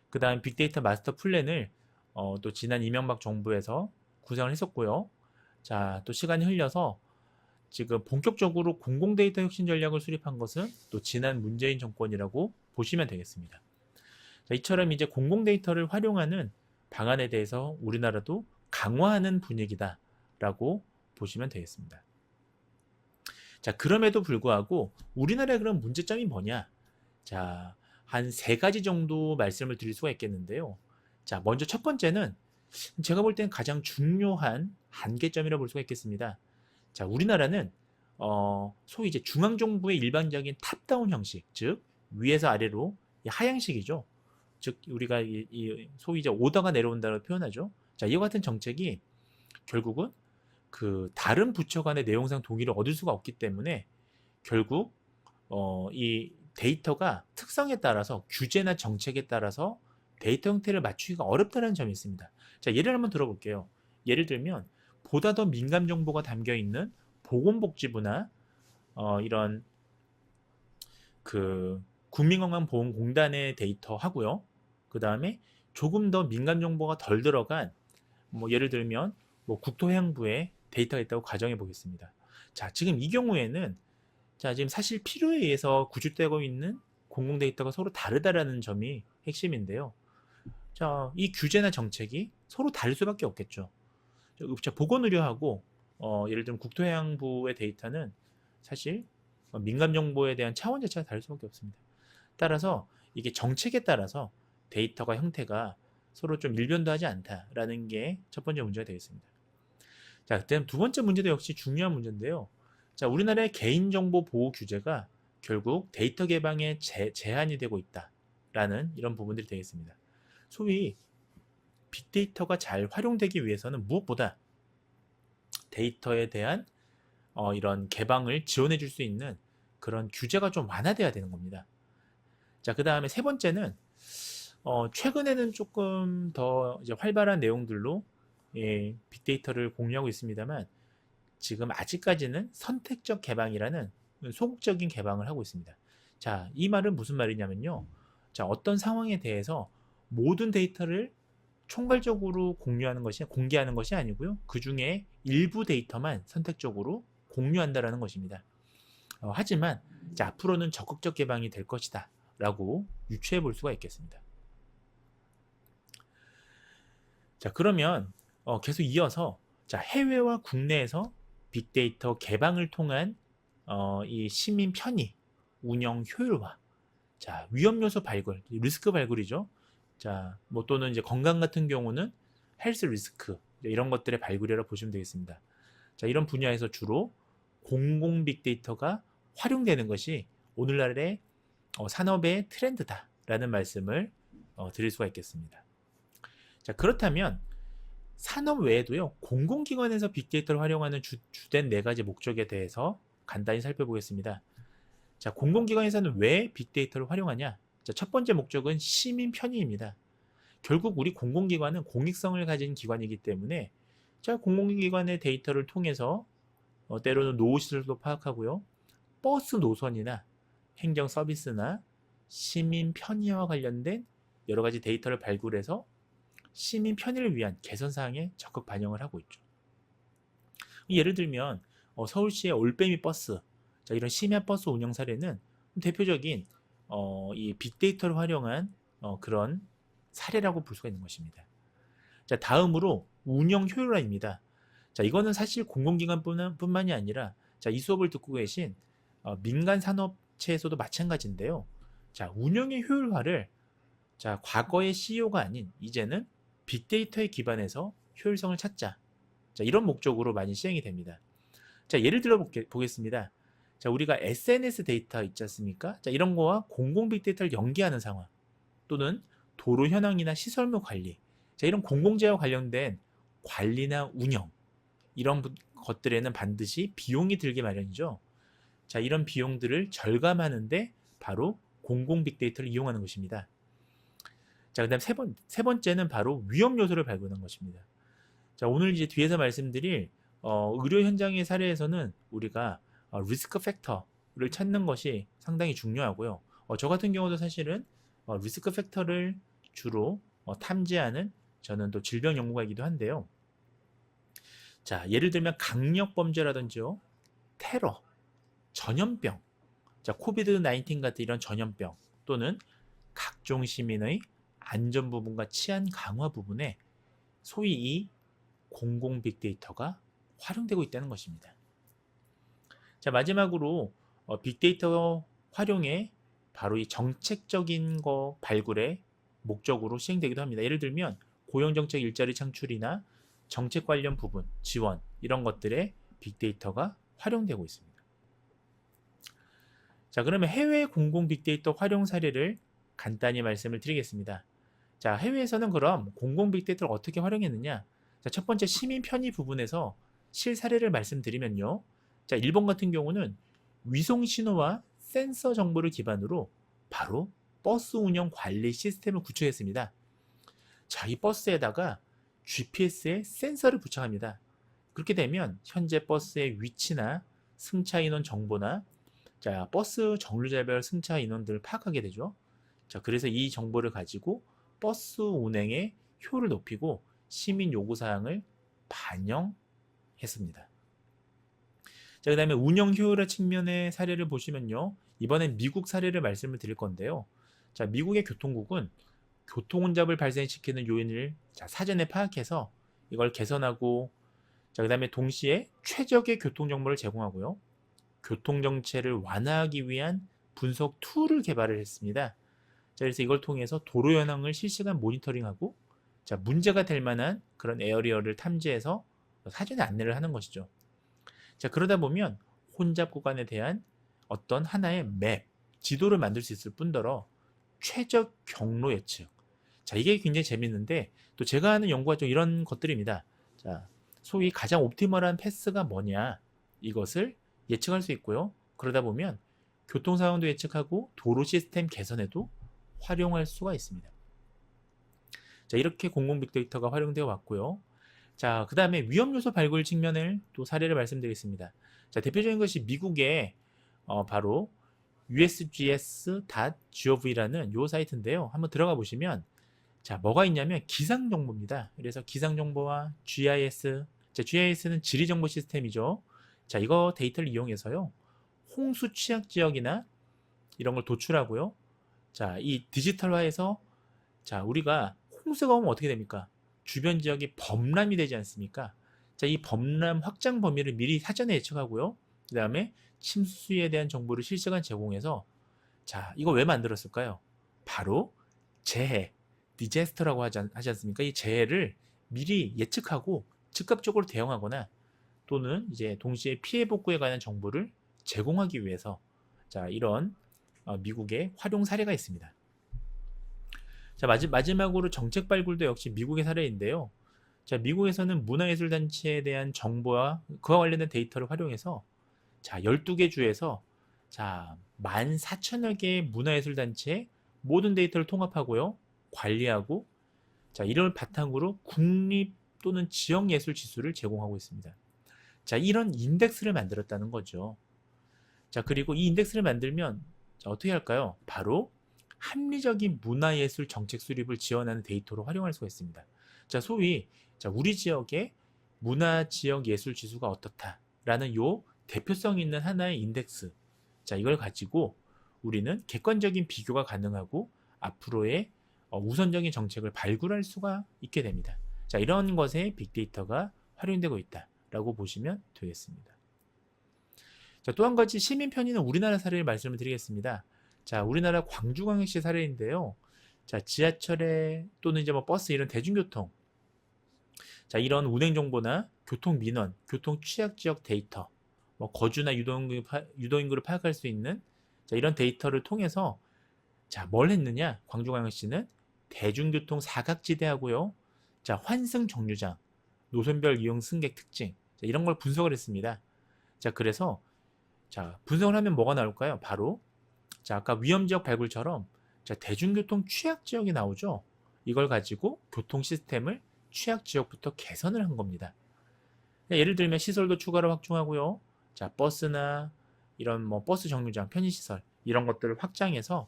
[SPEAKER 1] 그 다음 빅데이터 마스터 플랜을 또 지난 이명박 정부에서 구상을 했었고요. 자, 또 시간이 흘려서 지금 본격적으로 공공데이터 혁신 전략을 수립한 것은 또 지난 문재인 정권이라고 보시면 되겠습니다. 자, 이처럼 이제 공공데이터를 활용하는 방안에 대해서 우리나라도 강화하는 분위기다라고 보시면 되겠습니다. 자, 그럼에도 불구하고 우리나라의 그런 문제점이 뭐냐? 자, 한 3가지 정도 말씀을 드릴 수가 있겠는데요. 자, 먼저 첫 번째는 제가 볼 때는 가장 중요한 한계점이라고 볼 수가 있겠습니다. 자, 우리나라는 소위 이제 중앙정부의 일반적인 탑다운 형식, 즉 위에서 아래로 하향식이죠. 즉 우리가 이 소위 이제 오더가 내려온다고 표현하죠. 자, 이와 같은 정책이 결국은 그 다른 부처 간의 내용상 동의를 얻을 수가 없기 때문에 결국 이 데이터가 특성에 따라서 규제나 정책에 따라서 데이터 형태를 맞추기가 어렵다는 점이 있습니다. 자, 예를 한번 들어볼게요. 예를 들면 보다 더 민감 정보가 담겨 있는 보건복지부나 이런 그 국민건강보험공단의 데이터 하고요. 그 다음에 조금 더 민감 정보가 덜 들어간 뭐 예를 들면 뭐 국토해양부의 데이터가 있다고 가정해 보겠습니다. 자, 지금 이 경우에는 자, 지금 사실 필요에 의해서 구축되고 있는 공공 데이터가 서로 다르다라는 점이 핵심인데요. 자, 이 규제나 정책이 서로 다를 수밖에 없겠죠. 자, 보건의료하고 예를 들면 국토해양부의 데이터는 사실 민감 정보에 대한 차원 자체가 다를 수밖에 없습니다. 따라서 이게 정책에 따라서 데이터가 형태가 서로 좀 일변도하지 않다라는 게 첫 번째 문제가 되겠습니다. 자, 그다음 두 번째 문제도 역시 중요한 문제인데요. 자, 우리나라의 개인정보 보호 규제가 결국 데이터 개방에 제한이 되고 있다라는 이런 부분들이 되겠습니다. 소위 빅데이터가 잘 활용되기 위해서는 무엇보다 데이터에 대한 이런 개방을 지원해 줄 수 있는 그런 규제가 좀 완화돼야 되는 겁니다. 자, 그 다음에 세 번째는 최근에는 조금 더 이제 활발한 내용들로 빅데이터를 공유하고 있습니다만 지금 아직까지는 선택적 개방이라는 소극적인 개방을 하고 있습니다. 자, 이 말은 무슨 말이냐면요. 자, 어떤 상황에 대해서 모든 데이터를 총괄적으로 공개하는 것이 아니고요. 그 중에 일부 데이터만 선택적으로 공유한다라는 것입니다. 하지만 자, 앞으로는 적극적 개방이 될 것이다 라고 유추해 볼 수가 있겠습니다. 자, 그러면 계속 이어서 자, 해외와 국내에서 빅데이터 개방을 통한 이 시민 편의, 운영 효율화, 자, 위험 요소 발굴, 리스크 발굴이죠. 자, 뭐 또는 이제 건강 같은 경우는 헬스 리스크 이런 것들의 발굴이라 보시면 되겠습니다. 자, 이런 분야에서 주로 공공 빅데이터가 활용되는 것이 오늘날의 산업의 트렌드다라는 말씀을 드릴 수가 있겠습니다. 자, 그렇다면 산업 외에도요, 공공기관에서 빅데이터를 활용하는 주된 네 가지 목적에 대해서 간단히 살펴보겠습니다. 자, 공공기관에서는 왜 빅데이터를 활용하냐? 자, 첫 번째 목적은 시민 편의입니다. 결국 우리 공공기관은 공익성을 가진 기관이기 때문에 자, 공공기관의 데이터를 통해서 때로는 노후시설도 파악하고요. 버스 노선이나 행정 서비스나 시민 편의와 관련된 여러 가지 데이터를 발굴해서 시민 편의를 위한 개선 사항에 적극 반영을 하고 있죠. 예를 들면 서울시의 올빼미 버스, 자, 이런 심야 버스 운영 사례는 대표적인 이 빅데이터를 활용한 그런 사례라고 볼 수가 있는 것입니다. 자, 다음으로 운영 효율화입니다. 자, 이거는 사실 공공기관뿐만이 아니라 자, 이 수업을 듣고 계신 민간 산업체에서도 마찬가지인데요. 자, 운영의 효율화를 자, 과거의 CEO가 아닌 이제는 빅데이터에 기반해서 효율성을 찾자. 자, 이런 목적으로 많이 시행이 됩니다. 자, 예를 들어 보겠습니다. 자, 우리가 SNS 데이터 있지 않습니까? 자, 이런 거와 공공 빅데이터를 연계하는 상황 또는 도로 현황이나 시설물 관리, 자, 이런 공공재와 관련된 관리나 운영 이런 것들에는 반드시 비용이 들기 마련이죠. 자, 이런 비용들을 절감하는데 바로 공공 빅데이터를 이용하는 것입니다. 자, 그 다음 세 번째는 바로 위험 요소를 발견한 것입니다. 자, 오늘 이제 뒤에서 말씀드릴 의료 현장의 사례에서는 우리가 리스크 팩터를 찾는 것이 상당히 중요하고요. 저 같은 경우도 사실은 리스크 팩터를 주로 탐지하는 저는 또 질병 연구가이기도 한데요. 자, 예를 들면 강력 범죄라든지요, 테러, 전염병, 자, 코비드 19 같은 이런 전염병 또는 각종 시민의 안전 부분과 치안 강화 부분에 소위 이 공공 빅데이터가 활용되고 있다는 것입니다. 자, 마지막으로 빅데이터 활용에 바로 이 정책적인 거 발굴의 목적으로 시행되기도 합니다. 예를 들면 고용정책 일자리 창출이나 정책 관련 부분, 지원 이런 것들에 빅데이터가 활용되고 있습니다. 자, 그러면 해외 공공 빅데이터 활용 사례를 간단히 말씀을 드리겠습니다. 자, 해외에서는 그럼 공공 빅데이터를 어떻게 활용했느냐? 자, 첫 번째 시민 편의 부분에서 실사례를 말씀드리면요. 자, 일본 같은 경우는 위성 신호와 센서 정보를 기반으로 바로 버스 운영 관리 시스템을 구축했습니다. 자, 이 버스에다가 GPS에 센서를 부착합니다. 그렇게 되면 현재 버스의 위치나 승차 인원 정보나 자, 버스 정류장별 승차 인원들을 파악하게 되죠. 자, 그래서 이 정보를 가지고 버스 운행의 효율을 높이고 시민 요구 사항을 반영했습니다. 자, 그 다음에 운영 효율의 측면의 사례를 보시면요. 이번엔 미국 사례를 말씀을 드릴 건데요. 자, 미국의 교통국은 교통 혼잡을 발생시키는 요인을 사전에 파악해서 이걸 개선하고 자, 그 다음에 동시에 최적의 교통 정보를 제공하고요. 교통 정체를 완화하기 위한 분석 툴을 개발을 했습니다. 자, 그래서 이걸 통해서 도로 현황을 실시간 모니터링하고 자, 문제가 될 만한 그런 에어리어를 탐지해서 사전에 안내를 하는 것이죠. 자, 그러다 보면 혼잡 구간에 대한 어떤 하나의 맵, 지도를 만들 수 있을 뿐더러 최적 경로 예측. 자, 이게 굉장히 재밌는데 또 제가 하는 연구가 좀 이런 것들입니다. 자, 소위 가장 옵티멀한 패스가 뭐냐 이것을 예측할 수 있고요. 그러다 보면 교통 상황도 예측하고 도로 시스템 개선에도 활용할 수가 있습니다. 자, 이렇게 공공 빅데이터가 활용되어 왔고요. 자, 그 다음에 위험 요소 발굴 측면을 또 사례를 말씀드리겠습니다. 자, 대표적인 것이 미국의 바로 usgs.gov라는 요 사이트인데요. 한번 들어가 보시면 자, 뭐가 있냐면 기상 정보입니다. 그래서 기상 정보와 GIS, 자, GIS는 지리 정보 시스템이죠. 자, 이거 데이터를 이용해서요. 홍수 취약 지역이나 이런 걸 도출하고요. 자, 이 디지털화해서 자, 우리가 홍수가 오면 어떻게 됩니까? 주변 지역이 범람이 되지 않습니까? 자, 이 범람 확장 범위를 미리 사전에 예측하고요. 그 다음에 침수에 대한 정보를 실시간 제공해서 자, 이거 왜 만들었을까요? 바로 재해, 디제스터라고 하지 않습니까? 이 재해를 미리 예측하고 즉각적으로 대응하거나 또는 이제 동시에 피해 복구에 관한 정보를 제공하기 위해서 자, 이런 미국의 활용 사례가 있습니다. 자, 마지막으로 정책 발굴도 역시 미국의 사례인데요. 자, 미국에서는 문화예술단체에 대한 정보와 그와 관련된 데이터를 활용해서 자, 12개 주에서 자, 14,000여 개의 문화예술단체의 모든 데이터를 통합하고요. 관리하고 자, 이를 바탕으로 국립 또는 지역 예술 지수를 제공하고 있습니다. 자, 이런 인덱스를 만들었다는 거죠. 자, 그리고 이 인덱스를 만들면 자, 어떻게 할까요? 바로 합리적인 문화예술 정책 수립을 지원하는 데이터로 활용할 수가 있습니다. 자, 소위 자, 우리 지역의 문화 지역 예술 지수가 어떻다라는 요 대표성 있는 하나의 인덱스. 자, 이걸 가지고 우리는 객관적인 비교가 가능하고 앞으로의 우선적인 정책을 발굴할 수가 있게 됩니다. 자, 이런 것에 빅데이터가 활용되고 있다라고 보시면 되겠습니다. 자, 또 한 가지 시민 편의는 우리나라 사례를 말씀을 드리겠습니다. 자, 우리나라 광주광역시 사례인데요. 자, 지하철에 또는 이제 뭐 버스 이런 대중교통 자, 이런 운행 정보나 교통 민원, 교통 취약 지역 데이터, 뭐 거주나 유도인구를 파악할 수 있는 자, 이런 데이터를 통해서 자, 뭘 했느냐? 광주광역시는 대중교통 사각지대하고요. 자, 환승 정류장, 노선별 이용 승객 특징 자, 이런 걸 분석을 했습니다. 자, 그래서 자, 분석을 하면 뭐가 나올까요? 바로 자, 아까 위험지역 발굴처럼 자, 대중교통 취약지역이 나오죠. 이걸 가지고 교통 시스템을 취약지역부터 개선을 한 겁니다. 예를 들면 시설도 추가로 확충하고요. 자, 버스나 이런 뭐 버스 정류장, 편의시설 이런 것들을 확장해서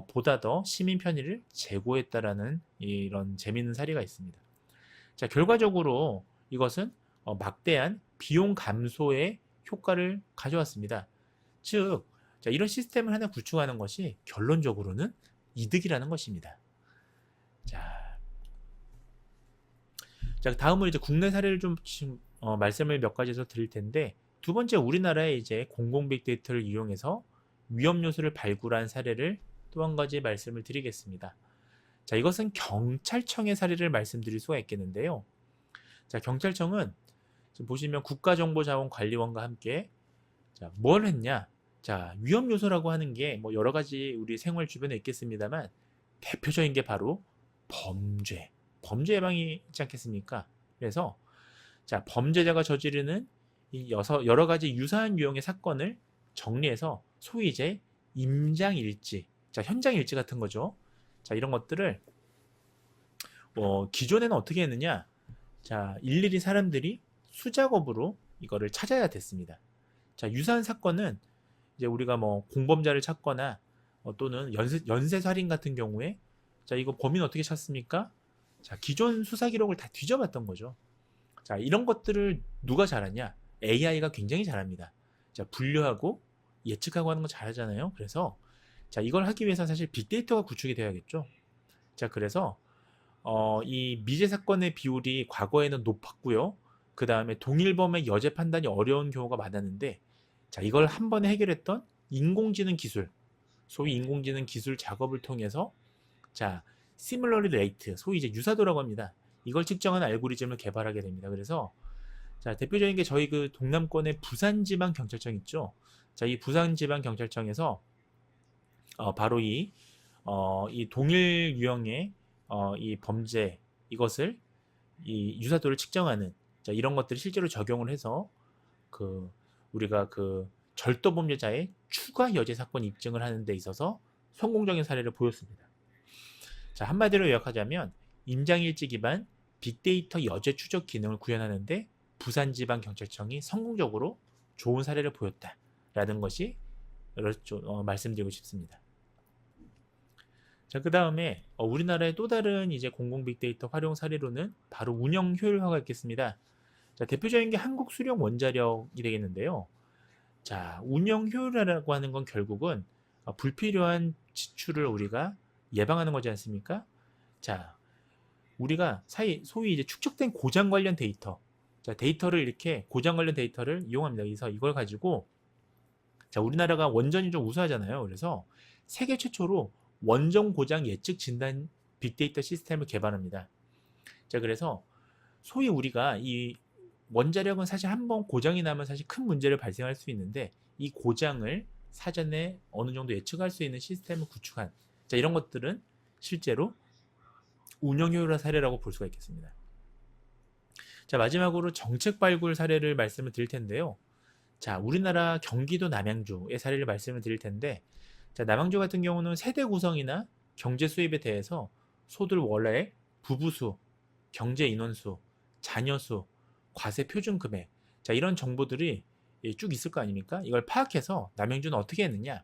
[SPEAKER 1] 보다 더 시민 편의를 제고했다라는 이런 재미있는 사례가 있습니다. 자, 결과적으로 이것은 막대한 비용 감소의 효과를 가져왔습니다. 즉, 자, 이런 시스템을 하나 구축하는 것이 결론적으로는 이득이라는 것입니다. 자, 다음으로 이제 국내 사례를 좀 말씀을 몇 가지에서 드릴 텐데 두 번째 우리나라의 이제 공공 빅데이터를 이용해서 위험 요소를 발굴한 사례를 또 한 가지 말씀을 드리겠습니다. 자, 이것은 경찰청의 사례를 말씀드릴 수가 있겠는데요. 자, 경찰청은 지금 보시면 국가정보자원관리원과 함께 자, 뭘 했냐? 자, 위험 요소라고 하는 게 뭐 여러 가지 우리 생활 주변에 있겠습니다만 대표적인 게 바로 범죄 예방이 있지 않겠습니까? 그래서 자, 범죄자가 저지르는 이 여러 가지 유사한 유형의 사건을 정리해서 소위 이제 임장일지, 자, 현장일지 같은 거죠. 자, 이런 것들을 기존에는 어떻게 했느냐? 자, 일일이 사람들이 수작업으로 이거를 찾아야 됐습니다. 자, 유사한 사건은 이제 우리가 뭐 공범자를 찾거나 또는 연쇄살인 같은 경우에 자, 이거 범인 어떻게 찾습니까? 자, 기존 수사 기록을 다 뒤져봤던 거죠. 자, 이런 것들을 누가 잘하냐? AI가 굉장히 잘합니다. 자, 분류하고 예측하고 하는 거 잘하잖아요. 그래서 자, 이걸 하기 위해서 사실 빅데이터가 구축이 돼야겠죠. 자, 그래서 이 미제 사건의 비율이 과거에는 높았고요. 그 다음에 동일범의 여죄 판단이 어려운 경우가 많았는데, 자, 이걸 한 번에 해결했던 인공지능 기술, 소위 인공지능 기술 작업을 통해서, 자, similarity rate, 소위 이제 유사도라고 합니다. 이걸 측정하는 알고리즘을 개발하게 됩니다. 그래서, 자, 대표적인 게 저희 그 동남권의 부산지방경찰청 있죠. 자, 이 부산지방경찰청에서, 바로 이 동일 유형의 이 범죄, 이것을 이 유사도를 측정하는, 자, 이런 것들을 실제로 적용을 해서 우리가 절도 범죄자의 추가 여죄 사건 입증을 하는 데 있어서 성공적인 사례를 보였습니다. 자, 한마디로 요약하자면 임장일지 기반 빅데이터 여죄 추적 기능을 구현하는데 부산지방경찰청이 성공적으로 좋은 사례를 보였다라는 것이 말씀드리고 싶습니다. 자, 그 다음에 우리나라의 또 다른 이제 공공 빅데이터 활용 사례로는 바로 운영 효율화가 있겠습니다. 자, 대표적인 게 한국 수령 원자력이 되겠는데요. 자, 운영 효율화라고 하는 건 결국은 불필요한 지출을 우리가 예방하는 거지 않습니까? 자, 우리가 소위 이제 축적된 고장 관련 데이터, 자, 고장 관련 데이터를 이용합니다. 그래서 이걸 가지고, 자, 우리나라가 원전이 좀 우수하잖아요. 그래서 세계 최초로 원전 고장 예측 진단 빅데이터 시스템을 개발합니다. 자, 그래서 소위 우리가 이 원자력은 사실 한번 고장이 나면 사실 큰 문제를 발생할 수 있는데 이 고장을 사전에 어느 정도 예측할 수 있는 시스템을 구축한, 자, 이런 것들은 실제로 운영 효율화 사례라고 볼 수가 있겠습니다. 자, 마지막으로 정책 발굴 사례를 말씀을 드릴 텐데요. 자, 우리나라 경기도 남양주의 사례를 말씀을 드릴 텐데, 자, 남양주 같은 경우는 세대 구성이나 경제 수입에 대해서 소득 원래 부부수, 경제 인원수, 자녀수, 과세 표준 금액, 자, 이런 정보들이 쭉 있을 거 아닙니까? 이걸 파악해서 남양주는 어떻게 했느냐?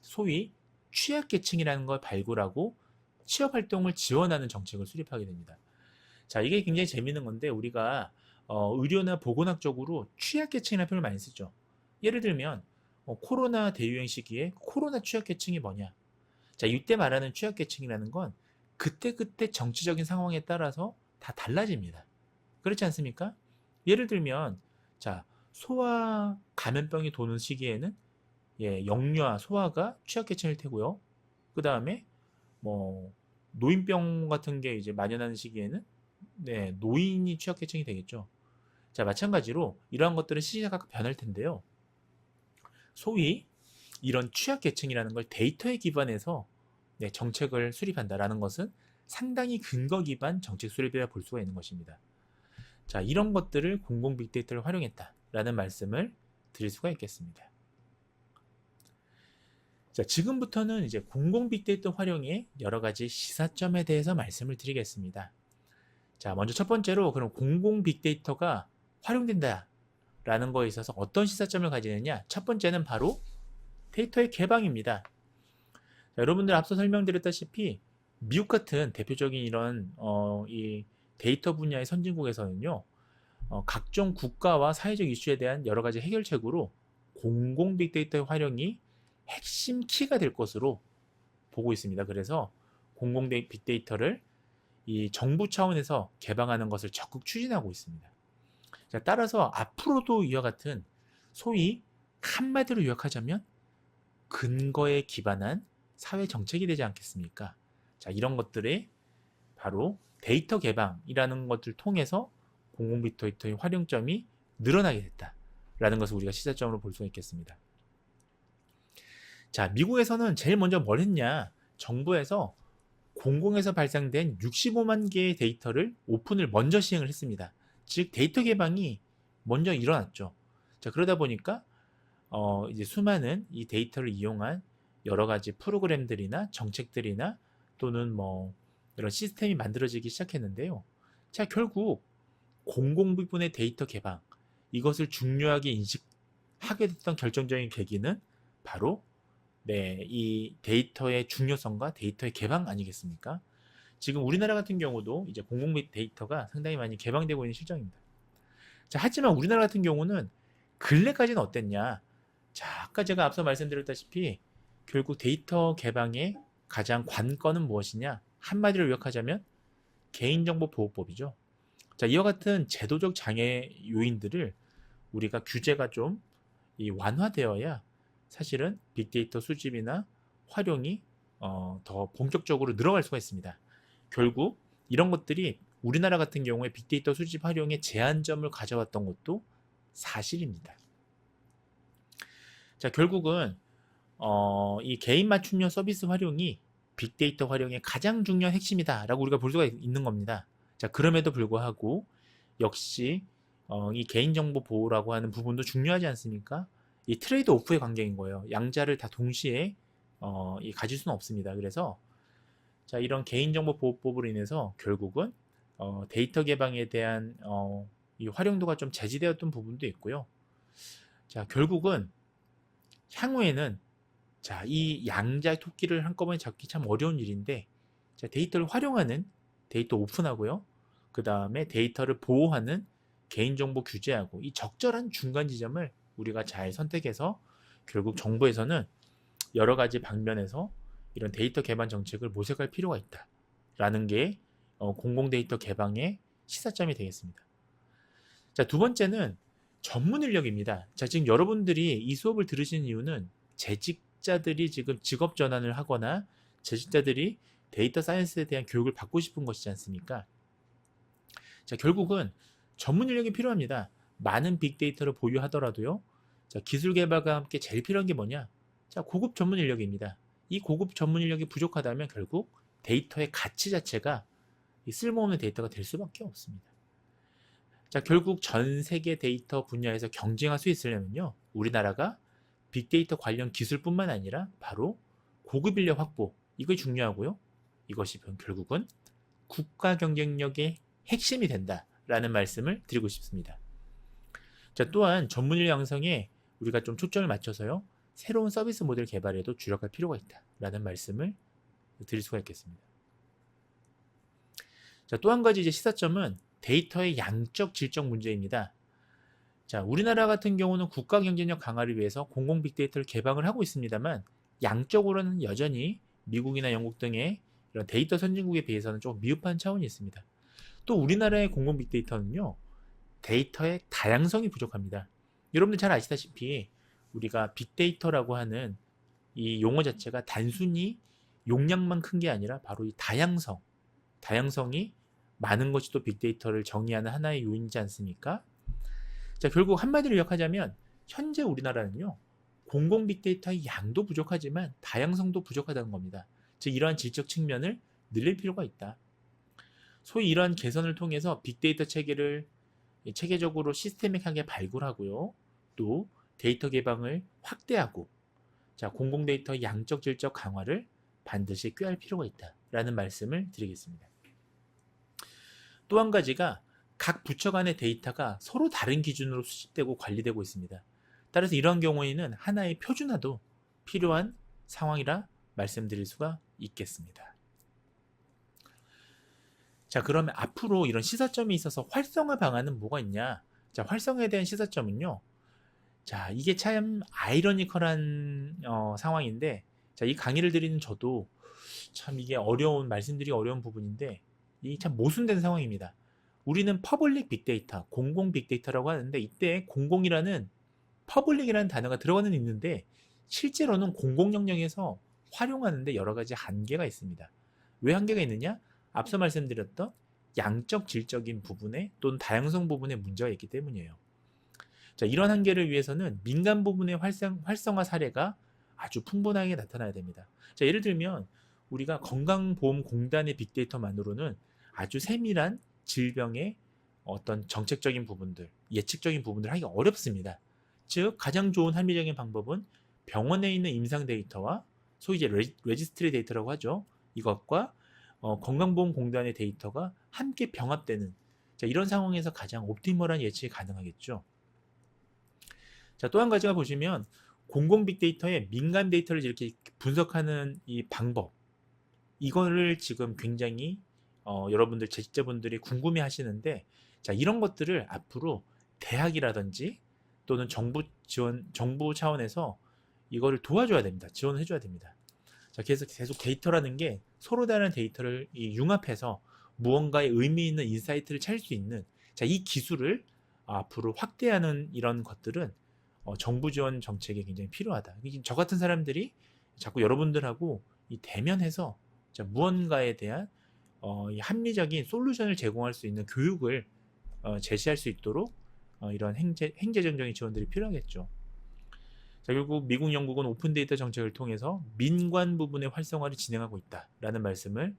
[SPEAKER 1] 소위 취약계층이라는 걸 발굴하고 취업활동을 지원하는 정책을 수립하게 됩니다. 자, 이게 굉장히 재밌는 건데 우리가 의료나 보건학적으로 취약계층이라는 표현을 많이 쓰죠. 예를 들면 코로나 대유행 시기에 코로나 취약계층이 뭐냐? 자, 이때 말하는 취약계층이라는 건 그때그때 정치적인 상황에 따라서 다 달라집니다. 그렇지 않습니까? 예를 들면 자, 소아 감염병이 도는 시기에는 영유아, 소아가 취약계층일 테고요. 그 다음에 뭐 노인병 같은 게 이제 만연하는 시기에는 노인이 취약계층이 되겠죠. 자, 마찬가지로 이러한 것들은 시기가 변할 텐데요. 소위 이런 취약계층이라는 걸 데이터에 기반해서 정책을 수립한다라는 것은 상당히 근거 기반 정책 수립이라 볼 수가 있는 것입니다. 자, 이런 것들을 공공 빅데이터를 활용했다라는 말씀을 드릴 수가 있겠습니다. 자, 지금부터는 이제 공공 빅데이터 활용의 여러 가지 시사점에 대해서 말씀을 드리겠습니다. 자, 먼저 첫 번째로 그럼 공공 빅데이터가 활용된다라는 거에 있어서 어떤 시사점을 가지느냐? 첫 번째는 바로 데이터의 개방입니다. 자, 여러분들 앞서 설명드렸다시피 미국 같은 대표적인 이런 이 데이터 분야의 선진국에서는요, 각종 국가와 사회적 이슈에 대한 여러 가지 해결책으로 공공 빅데이터의 활용이 핵심 키가 될 것으로 보고 있습니다. 그래서 공공 빅데이터를 이 정부 차원에서 개방하는 것을 적극 추진하고 있습니다. 자, 따라서 앞으로도 이와 같은 소위 한마디로 요약하자면 근거에 기반한 사회 정책이 되지 않겠습니까? 자, 이런 것들이 바로 데이터 개방이라는 것을 통해서 공공 빅데이터의 활용점이 늘어나게 됐다라는 것을 우리가 시사점으로 볼 수가 있겠습니다. 자, 미국에서는 제일 먼저 뭘 했냐? 정부에서 공공에서 발생된 65만 개의 데이터를 오픈을 먼저 시행을 했습니다. 즉 데이터 개방이 먼저 일어났죠. 자, 그러다 보니까 이제 수많은 이 데이터를 이용한 여러 가지 프로그램들이나 정책들이나 또는 뭐 이런 시스템이 만들어지기 시작했는데요. 자, 결국 공공부문의 데이터 개방, 이것을 중요하게 인식하게 됐던 결정적인 계기는 바로 이 데이터의 중요성과 데이터의 개방 아니겠습니까? 지금 우리나라 같은 경우도 이제 공공 데이터가 상당히 많이 개방되고 있는 실정입니다. 자, 하지만 우리나라 같은 경우는 근래까지는 어땠냐? 자, 아까 제가 앞서 말씀드렸다시피 결국 데이터 개방의 가장 관건은 무엇이냐? 한마디로 요약하자면 개인정보보호법이죠. 자, 이와 같은 제도적 장애 요인들을 우리가 규제가 좀 완화되어야 사실은 빅데이터 수집이나 활용이 더 본격적으로 늘어갈 수가 있습니다. 결국 이런 것들이 우리나라 같은 경우에 빅데이터 수집 활용에 제한점을 가져왔던 것도 사실입니다. 자, 결국은 이 개인 맞춤형 서비스 활용이 빅데이터 활용의 가장 중요한 핵심이다라고 우리가 볼 수가 있는 겁니다. 자, 그럼에도 불구하고 역시 이 개인정보 보호라고 하는 부분도 중요하지 않습니까? 이 트레이드 오프의 관계인 거예요. 양자를 다 동시에 가질 수는 없습니다. 그래서 자, 이런 개인정보보호법으로 인해서 결국은 데이터 개방에 대한 이 활용도가 좀 제지되었던 부분도 있고요. 자, 결국은 향후에는 자, 이 양자 토끼를 한꺼번에 잡기 참 어려운 일인데, 자, 데이터를 활용하는 데이터 오픈하고요. 그 다음에 데이터를 보호하는 개인정보 규제하고 이 적절한 중간 지점을 우리가 잘 선택해서 결국 정부에서는 여러 가지 방면에서 이런 데이터 개방 정책을 모색할 필요가 있다라는 게 공공 데이터 개방의 시사점이 되겠습니다. 자, 두 번째는 전문 인력입니다. 자, 지금 여러분들이 이 수업을 들으시는 이유는 재직자들이 지금 직업 전환을 하거나 재직자들이 데이터 사이언스에 대한 교육을 받고 싶은 것이지 않습니까? 자, 결국은 전문 인력이 필요합니다. 많은 빅데이터를 보유하더라도요. 자, 기술 개발과 함께 제일 필요한 게 뭐냐? 자, 고급 전문 인력입니다. 이 고급 전문 인력이 부족하다면 결국 데이터의 가치 자체가 쓸모없는 데이터가 될 수밖에 없습니다. 자, 결국 전 세계 데이터 분야에서 경쟁할 수 있으려면요. 우리나라가 빅데이터 관련 기술뿐만 아니라 바로 고급 인력 확보, 이거 중요하고요. 이것이 결국은 국가 경쟁력의 핵심이 된다라는 말씀을 드리고 싶습니다. 자, 또한 전문 인력 양성에 우리가 좀 초점을 맞춰서요. 새로운 서비스 모델 개발에도 주력할 필요가 있다라는 말씀을 드릴 수가 있겠습니다. 자, 또 한 가지 이제 시사점은 데이터의 양적 질적 문제입니다. 자, 우리나라 같은 경우는 국가 경쟁력 강화를 위해서 공공 빅데이터를 개방을 하고 있습니다만 양적으로는 여전히 미국이나 영국 등의 이런 데이터 선진국에 비해서는 좀 미흡한 차원이 있습니다. 또 우리나라의 공공 빅데이터는요. 데이터의 다양성이 부족합니다. 여러분들 잘 아시다시피 우리가 빅데이터라고 하는 이 용어 자체가 단순히 용량만 큰 게 아니라 바로 이 다양성이 많은 것이 또 빅데이터를 정의하는 하나의 요인이지 않습니까? 자, 결국 한마디로 요약하자면 현재 우리나라는요. 공공 빅데이터의 양도 부족하지만 다양성도 부족하다는 겁니다. 즉 이러한 질적 측면을 늘릴 필요가 있다. 소위 이러한 개선을 통해서 빅데이터 체계를 체계적으로 시스테믹하게 발굴하고요. 또 데이터 개방을 확대하고 자, 공공 데이터의 양적 질적 강화를 반드시 꾀할 필요가 있다라는 말씀을 드리겠습니다. 또 한 가지가 각 부처 간의 데이터가 서로 다른 기준으로 수집되고 관리되고 있습니다. 따라서 이러한 경우에는 하나의 표준화도 필요한 상황이라 말씀드릴 수가 있겠습니다. 자, 그러면 앞으로 이런 시사점이 있어서 활성화 방안은 뭐가 있냐? 자, 활성화에 대한 시사점은요. 자, 이게 참 아이러니컬한 상황인데, 자, 이 강의를 드리는 저도 참 이게 말씀드리기 어려운 부분인데, 이게 참 모순된 상황입니다. 우리는 퍼블릭 빅데이터, 공공 빅데이터라고 하는데, 이때 공공이라는 퍼블릭이라는 단어가 들어가는 있는데, 실제로는 공공 영역에서 활용하는데 여러 가지 한계가 있습니다. 왜 한계가 있느냐? 앞서 말씀드렸던 양적 질적인 부분에 또는 다양성 부분에 문제가 있기 때문이에요. 자, 이런 한계를 위해서는 민간 부분의 활성화 사례가 아주 풍부하게 나타나야 됩니다. 자, 예를 들면 우리가 건강보험공단의 빅데이터만으로는 아주 세밀한 질병의 어떤 정책적인 부분들, 예측적인 부분들을 하기가 어렵습니다. 즉 가장 좋은 합리적인 방법은 병원에 있는 임상 데이터와 소위 이제 레지스트리 데이터라고 하죠. 이것과 건강보험공단의 데이터가 함께 병합되는, 자, 이런 상황에서 가장 옵티멀한 예측이 가능하겠죠. 자, 또 한 가지가 보시면 공공 빅데이터의 민감 데이터를 이렇게 분석하는 이 방법, 이거를 지금 굉장히 여러분들 제직자분들이 궁금해 하시는데, 자, 이런 것들을 앞으로 대학이라든지 또는 정부 차원에서 이거를 도와줘야 됩니다. 지원을 해줘야 됩니다. 자, 그래서 계속 데이터라는 게 서로 다른 데이터를 융합해서 무언가의 의미 있는 인사이트를 찾을 수 있는, 자, 이 기술을 앞으로 확대하는 이런 것들은 정부 지원 정책에 굉장히 필요하다. 저 같은 사람들이 자꾸 여러분들하고 이 대면해서, 자, 무언가에 대한 이 합리적인 솔루션을 제공할 수 있는 교육을 제시할 수 있도록 이런 행재정적인 지원들이 필요하겠죠. 자, 결국 미국, 영국은 오픈 데이터 정책을 통해서 민관 부분의 활성화를 진행하고 있다라는 말씀을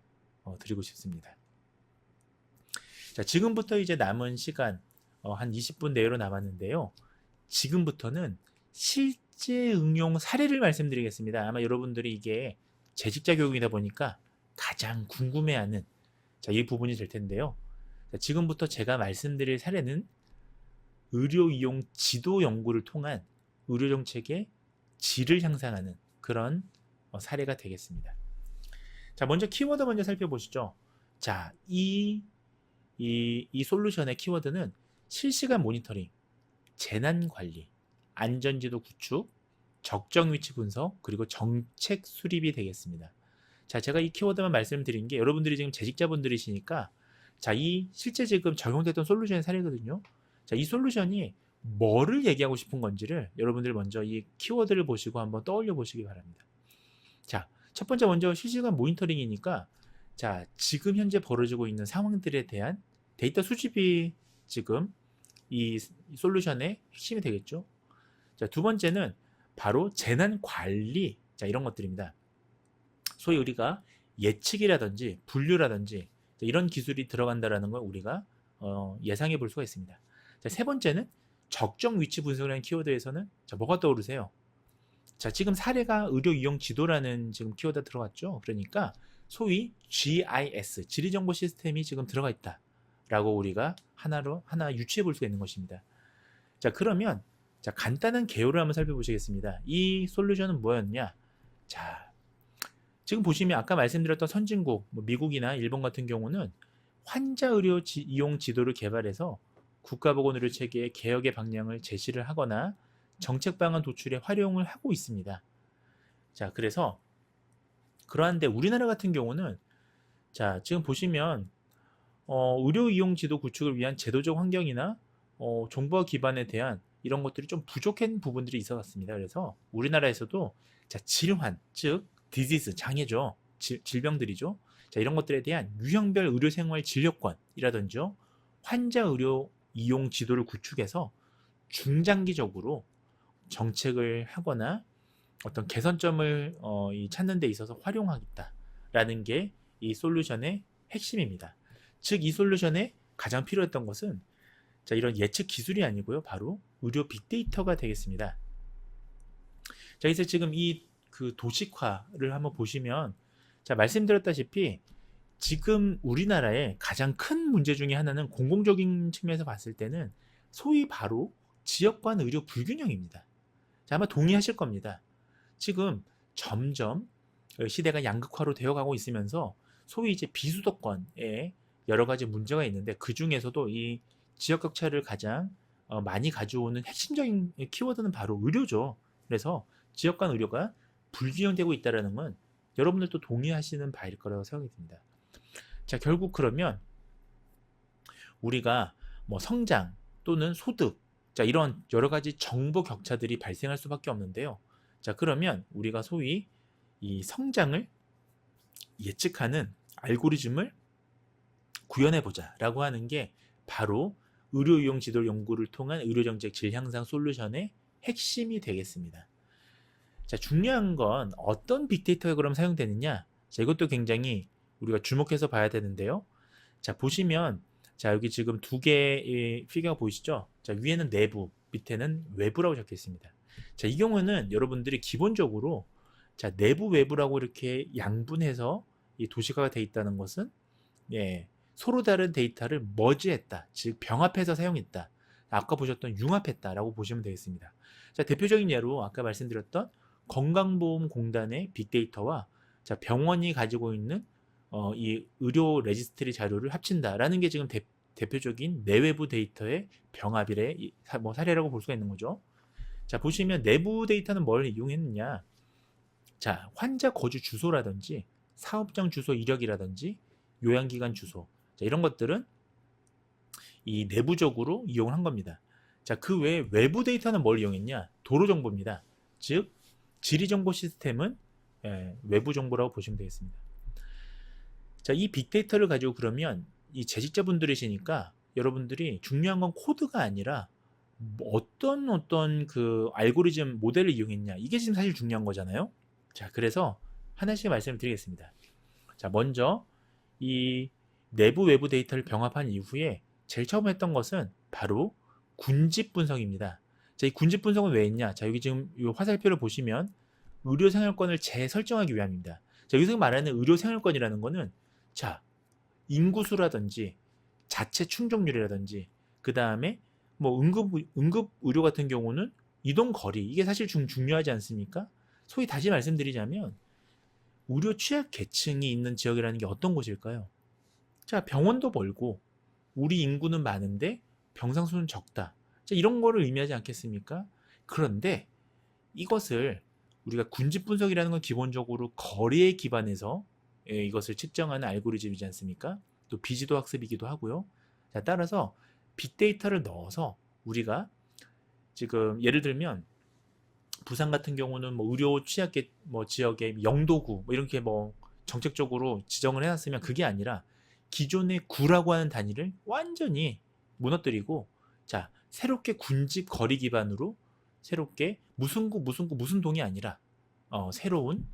[SPEAKER 1] 드리고 싶습니다. 자, 지금부터 이제 남은 시간 한 20분 내로 남았는데요. 지금부터는 실제 응용 사례를 말씀드리겠습니다. 아마 여러분들이 이게 재직자 교육이다 보니까 가장 궁금해하는, 자, 이 부분이 될 텐데요. 자, 지금부터 제가 말씀드릴 사례는 의료 이용 지도 연구를 통한 의료 정책의 질을 향상하는 그런 사례가 되겠습니다. 자, 먼저 키워드 먼저 살펴보시죠. 자, 이 솔루션의 키워드는 실시간 모니터링, 재난 관리, 안전지도 구축, 적정 위치 분석, 그리고 정책 수립이 되겠습니다. 자, 제가 이 키워드만 말씀드린 게 여러분들이 지금 재직자분들이시니까, 자, 이 실제 지금 적용됐던 솔루션의 사례거든요. 자, 이 솔루션이 뭐를 얘기하고 싶은 건지를 여러분들 먼저 이 키워드를 보시고 한번 떠올려 보시기 바랍니다. 자, 첫 번째 먼저 실시간 모니터링이니까, 자, 지금 현재 벌어지고 있는 상황들에 대한 데이터 수집이 지금 이 솔루션의 핵심이 되겠죠. 자, 두 번째는 바로 재난 관리, 자, 이런 것들입니다. 소위 우리가 예측이라든지 분류라든지 이런 기술이 들어간다라는 걸 우리가 예상해 볼 수가 있습니다. 자, 세 번째는 적정 위치 분석이라는 키워드에서는, 자, 뭐가 떠오르세요? 자, 지금 사례가 의료 이용 지도라는 지금 키워드가 들어갔죠. 그러니까 소위 GIS, 지리정보 시스템이 지금 들어가 있다라고 우리가 하나 유추해 볼 수가 있는 것입니다. 자, 그러면 자, 간단한 개요를 한번 살펴보시겠습니다. 이 솔루션은 뭐였냐? 자, 지금 보시면 아까 말씀드렸던 선진국, 미국이나 일본 같은 경우는 환자 의료 이용 지도를 개발해서 국가보건의료 체계의 개혁의 방향을 제시를 하거나 정책 방안 도출에 활용을 하고 있습니다. 자, 그래서 그러한데 우리나라 같은 경우는, 자, 지금 보시면 의료 이용 지도 구축을 위한 제도적 환경이나 정보화 기반에 대한 이런 것들이 좀 부족한 부분들이 있어갔습니다. 그래서 우리나라에서도, 자, 질환, 즉 디지즈, 장애죠, 질병들이죠. 자, 이런 것들에 대한 유형별 의료생활 진료권이라든지 환자 의료 이용 지도를 구축해서 중장기적으로 정책을 하거나 어떤 개선점을 찾는 데 있어서 활용하겠다라는 게 이 솔루션의 핵심입니다. 즉, 이 솔루션에 가장 필요했던 것은, 자, 이런 예측 기술이 아니고요, 바로 의료 빅데이터가 되겠습니다. 자, 그래서 지금 그 도식화를 한번 보시면, 자, 말씀드렸다시피 지금 우리나라의 가장 큰 문제 중에 하나는 공공적인 측면에서 봤을 때는 소위 바로 지역 간 의료 불균형입니다. 자, 아마 동의하실 겁니다. 지금 점점 시대가 양극화로 되어가고 있으면서 소위 이제 비수도권에 여러 가지 문제가 있는데, 그 중에서도 이 지역 격차를 가장 많이 가져오는 핵심적인 키워드는 바로 의료죠. 그래서 지역 간 의료가 불균형되고 있다는 건 여러분들도 동의하시는 바일 거라고 생각이 듭니다. 자, 결국 그러면 우리가 뭐 성장 또는 소득, 자, 이런 여러 가지 정보 격차들이 발생할 수밖에 없는데요. 자, 그러면 우리가 소위 이 성장을 예측하는 알고리즘을 구현해보자 라고 하는 게 바로 의료 이용 지도 연구를 통한 의료정책 질 향상 솔루션의 핵심이 되겠습니다. 자, 중요한 건 어떤 빅데이터가 그럼 사용되느냐? 자, 이것도 굉장히 우리가 주목해서 봐야 되는데요. 자, 보시면, 자, 여기 지금 두 개의 피규어가 보이시죠? 자, 위에는 내부, 밑에는 외부라고 적혀 있습니다. 자, 이 경우는 여러분들이 기본적으로 자, 내부 외부라고 이렇게 양분해서 이 도식화가 되어 있다는 것은 예, 서로 다른 데이터를 머지했다. 즉 병합해서 사용했다. 아까 보셨던 융합했다라고 보시면 되겠습니다. 자, 대표적인 예로 아까 말씀드렸던 건강보험공단의 빅데이터와 자, 병원이 가지고 있는 이 의료 레지스트리 자료를 합친다라는 게 지금 대표적인 내외부 데이터의 병합일의 사례라고 볼 수가 있는 거죠. 자, 보시면 내부 데이터는 뭘 이용했느냐? 자, 환자 거주 주소라든지 사업장 주소 이력이라든지 요양기관 주소, 자, 이런 것들은 이 내부적으로 이용을 한 겁니다. 자, 그 외에 외부 데이터는 뭘 이용했냐? 도로 정보입니다. 즉 지리정보 시스템은 외부 정보라고 보시면 되겠습니다. 자, 이 빅데이터를 가지고 그러면 이 재직자분들이시니까 여러분들이 중요한 건 코드가 아니라 어떤 그 알고리즘 모델을 이용했냐, 이게 지금 사실 중요한 거잖아요. 자, 그래서 하나씩 말씀을 드리겠습니다. 자, 먼저 이 내부 외부 데이터를 병합한 이후에 제일 처음 했던 것은 바로 군집 분석입니다. 자, 이 군집 분석은 왜 했냐? 자, 여기 지금 이 화살표를 보시면 의료 생활권을 재설정하기 위함입니다. 자, 여기서 말하는 의료 생활권이라는 거는 자, 인구수라든지 자체 충족률이라든지 그 다음에 뭐 응급 의료 같은 경우는 이동 거리, 이게 사실 중요하지 않습니까? 소위 다시 말씀드리자면 의료 취약 계층이 있는 지역이라는 게 어떤 곳일까요? 자, 병원도 멀고 우리 인구는 많은데 병상 수는 적다. 자, 이런 거를 의미하지 않겠습니까? 그런데 이것을 우리가 군집 분석이라는 건 기본적으로 거리에 기반해서 이것을 측정하는 알고리즘이지 않습니까? 또 비지도 학습이기도 하고요. 자, 따라서 빅데이터를 넣어서 우리가 지금 예를 들면 부산 같은 경우는 뭐 의료 취약계 지역의 영도구 이렇게 정책적으로 지정을 해놨으면 그게 아니라 기존의 구라고 하는 단위를 완전히 무너뜨리고 자, 새롭게 군집 거리 기반으로 새롭게 무슨 구 무슨 동이 아니라 새로운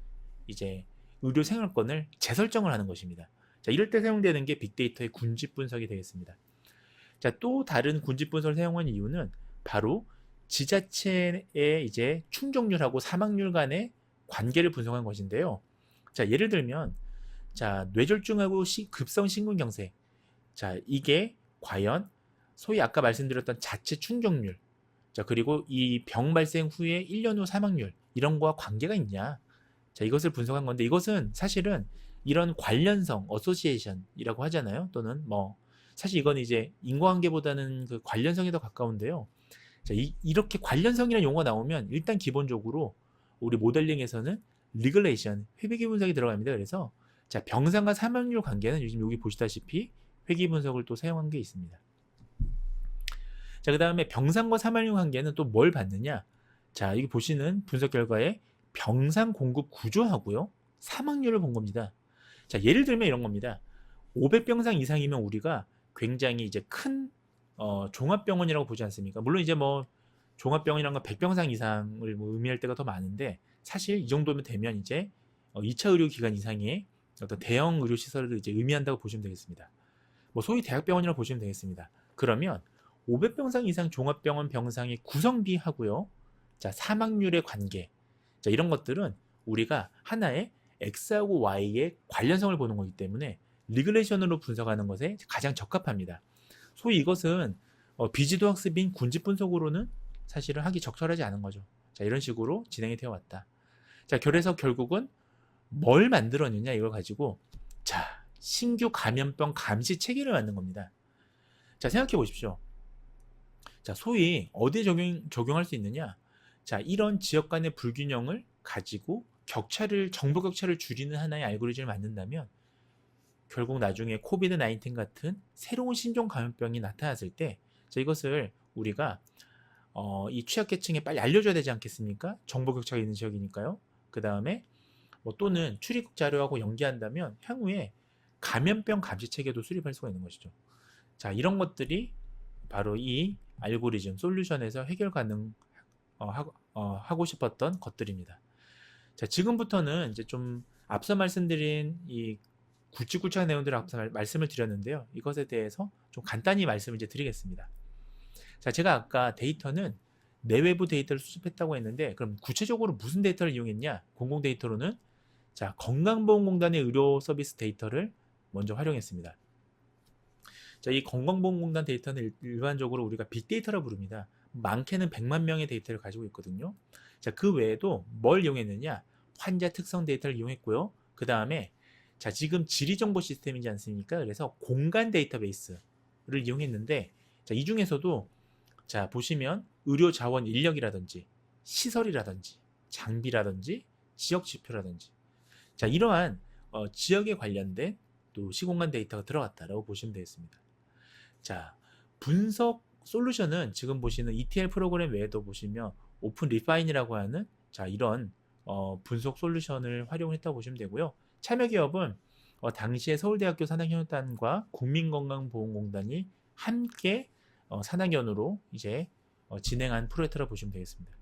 [SPEAKER 1] 이제 의료 생활권을 재설정을 하는 것입니다. 자, 이럴 때 사용되는 게 빅데이터의 군집 분석이 되겠습니다. 자, 또 다른 군집 분석을 사용한 이유는 바로 지자체의 이제 충족률하고 사망률 간의 관계를 분석한 것인데요. 자, 예를 들면 자, 뇌졸중하고 급성 심근경색. 자, 이게 과연 소위 아까 말씀드렸던 자체 충족률, 자, 그리고 이 병 발생 후에 1년 후 사망률, 이런 거와 관계가 있냐? 자, 이것을 분석한 건데 이것은 사실은 이런 관련성, 어소시에이션이라고 하잖아요. 또는 사실 이건 이제 인과관계보다는 그 관련성이 더 가까운데요. 자, 이렇게 관련성이라는 용어가 나오면 일단 기본적으로 우리 모델링에서는 리글레이션, 회귀 분석이 들어갑니다. 그래서 자, 병상과 사망률 관계는 요즘 여기 보시다시피 회귀 분석을 또 사용한 게 있습니다. 자, 그 다음에 병상과 사망률 관계는 또 뭘 봤느냐? 자, 여기 보시는 분석 결과에 병상 공급 구조하고요, 사망률을 본 겁니다. 자, 예를 들면 이런 겁니다. 500병상 이상이면 우리가 굉장히 이제 큰 종합병원이라고 보지 않습니까? 물론 이제 종합병원이란 건 100병상 이상을 의미할 때가 더 많은데 사실 이 정도면 되면 이제 2차 의료기관 이상의 어떤 대형 의료시설을 이제 의미한다고 보시면 되겠습니다. 소위 대학병원이라고 보시면 되겠습니다. 그러면 500병상 이상 종합병원 병상의 구성비하고요, 자, 사망률의 관계, 자, 이런 것들은 우리가 하나의 X하고 Y의 관련성을 보는 거기 때문에 리그레이션으로 분석하는 것에 가장 적합합니다. 소위 이것은 비지도 학습인 군집 분석으로는 사실은 하기 적절하지 않은 거죠. 자, 이런 식으로 진행이 되어 왔다. 자, 그래서 결국은 뭘 만들었느냐, 이걸 가지고 자, 신규 감염병 감시 체계를 만든 겁니다. 자, 생각해 보십시오. 자, 소위 어디에 적용할 수 있느냐? 자, 이런 지역 간의 불균형을 가지고 정보 격차를 줄이는 하나의 알고리즘을 만든다면 결국 나중에 코비드 19 같은 새로운 신종 감염병이 나타났을 때, 자, 이것을 우리가 이 취약계층에 빨리 알려줘야 되지 않겠습니까? 정보 격차가 있는 지역이니까요. 그 다음에 또는 출입국 자료하고 연계한다면 향후에 감염병 감시 체계도 수립할 수가 있는 것이죠. 자, 이런 것들이 바로 이 알고리즘 솔루션에서 해결 하고 싶었던 것들입니다. 자, 지금부터는 이제 좀 앞서 말씀드린 이 굵직굵직한 내용들을 앞서 말씀을 드렸는데요. 이것에 대해서 좀 간단히 말씀을 이제 드리겠습니다. 자, 제가 아까 데이터는 내외부 데이터를 수집했다고 했는데 그럼 구체적으로 무슨 데이터를 이용했냐? 공공 데이터로는 자, 건강보험공단의 의료 서비스 데이터를 먼저 활용했습니다. 자, 이 건강보험공단 데이터는 일반적으로 우리가 빅데이터라 부릅니다. 많게는 100만 명의 데이터를 가지고 있거든요. 자, 그 외에도 뭘 이용했느냐? 환자 특성 데이터를 이용했고요. 그 다음에 자, 지금 지리정보 시스템이지 않습니까? 그래서 공간 데이터베이스를 이용했는데 자, 이 중에서도 자, 보시면 의료 자원 인력이라든지 시설이라든지 장비라든지 지역 지표라든지 자, 이러한 지역에 관련된 또 시공간 데이터가 들어갔다라고 보시면 되겠습니다. 자, 분석 솔루션은 지금 보시는 ETL 프로그램 외에도 보시면 오픈 리파인이라고 하는 자, 이런 분석 솔루션을 활용했다고 보시면 되고요. 참여 기업은 당시에 서울대학교 산학연단과 국민건강보험공단이 함께 산학연으로 이제 진행한 프로젝트라고 보시면 되겠습니다.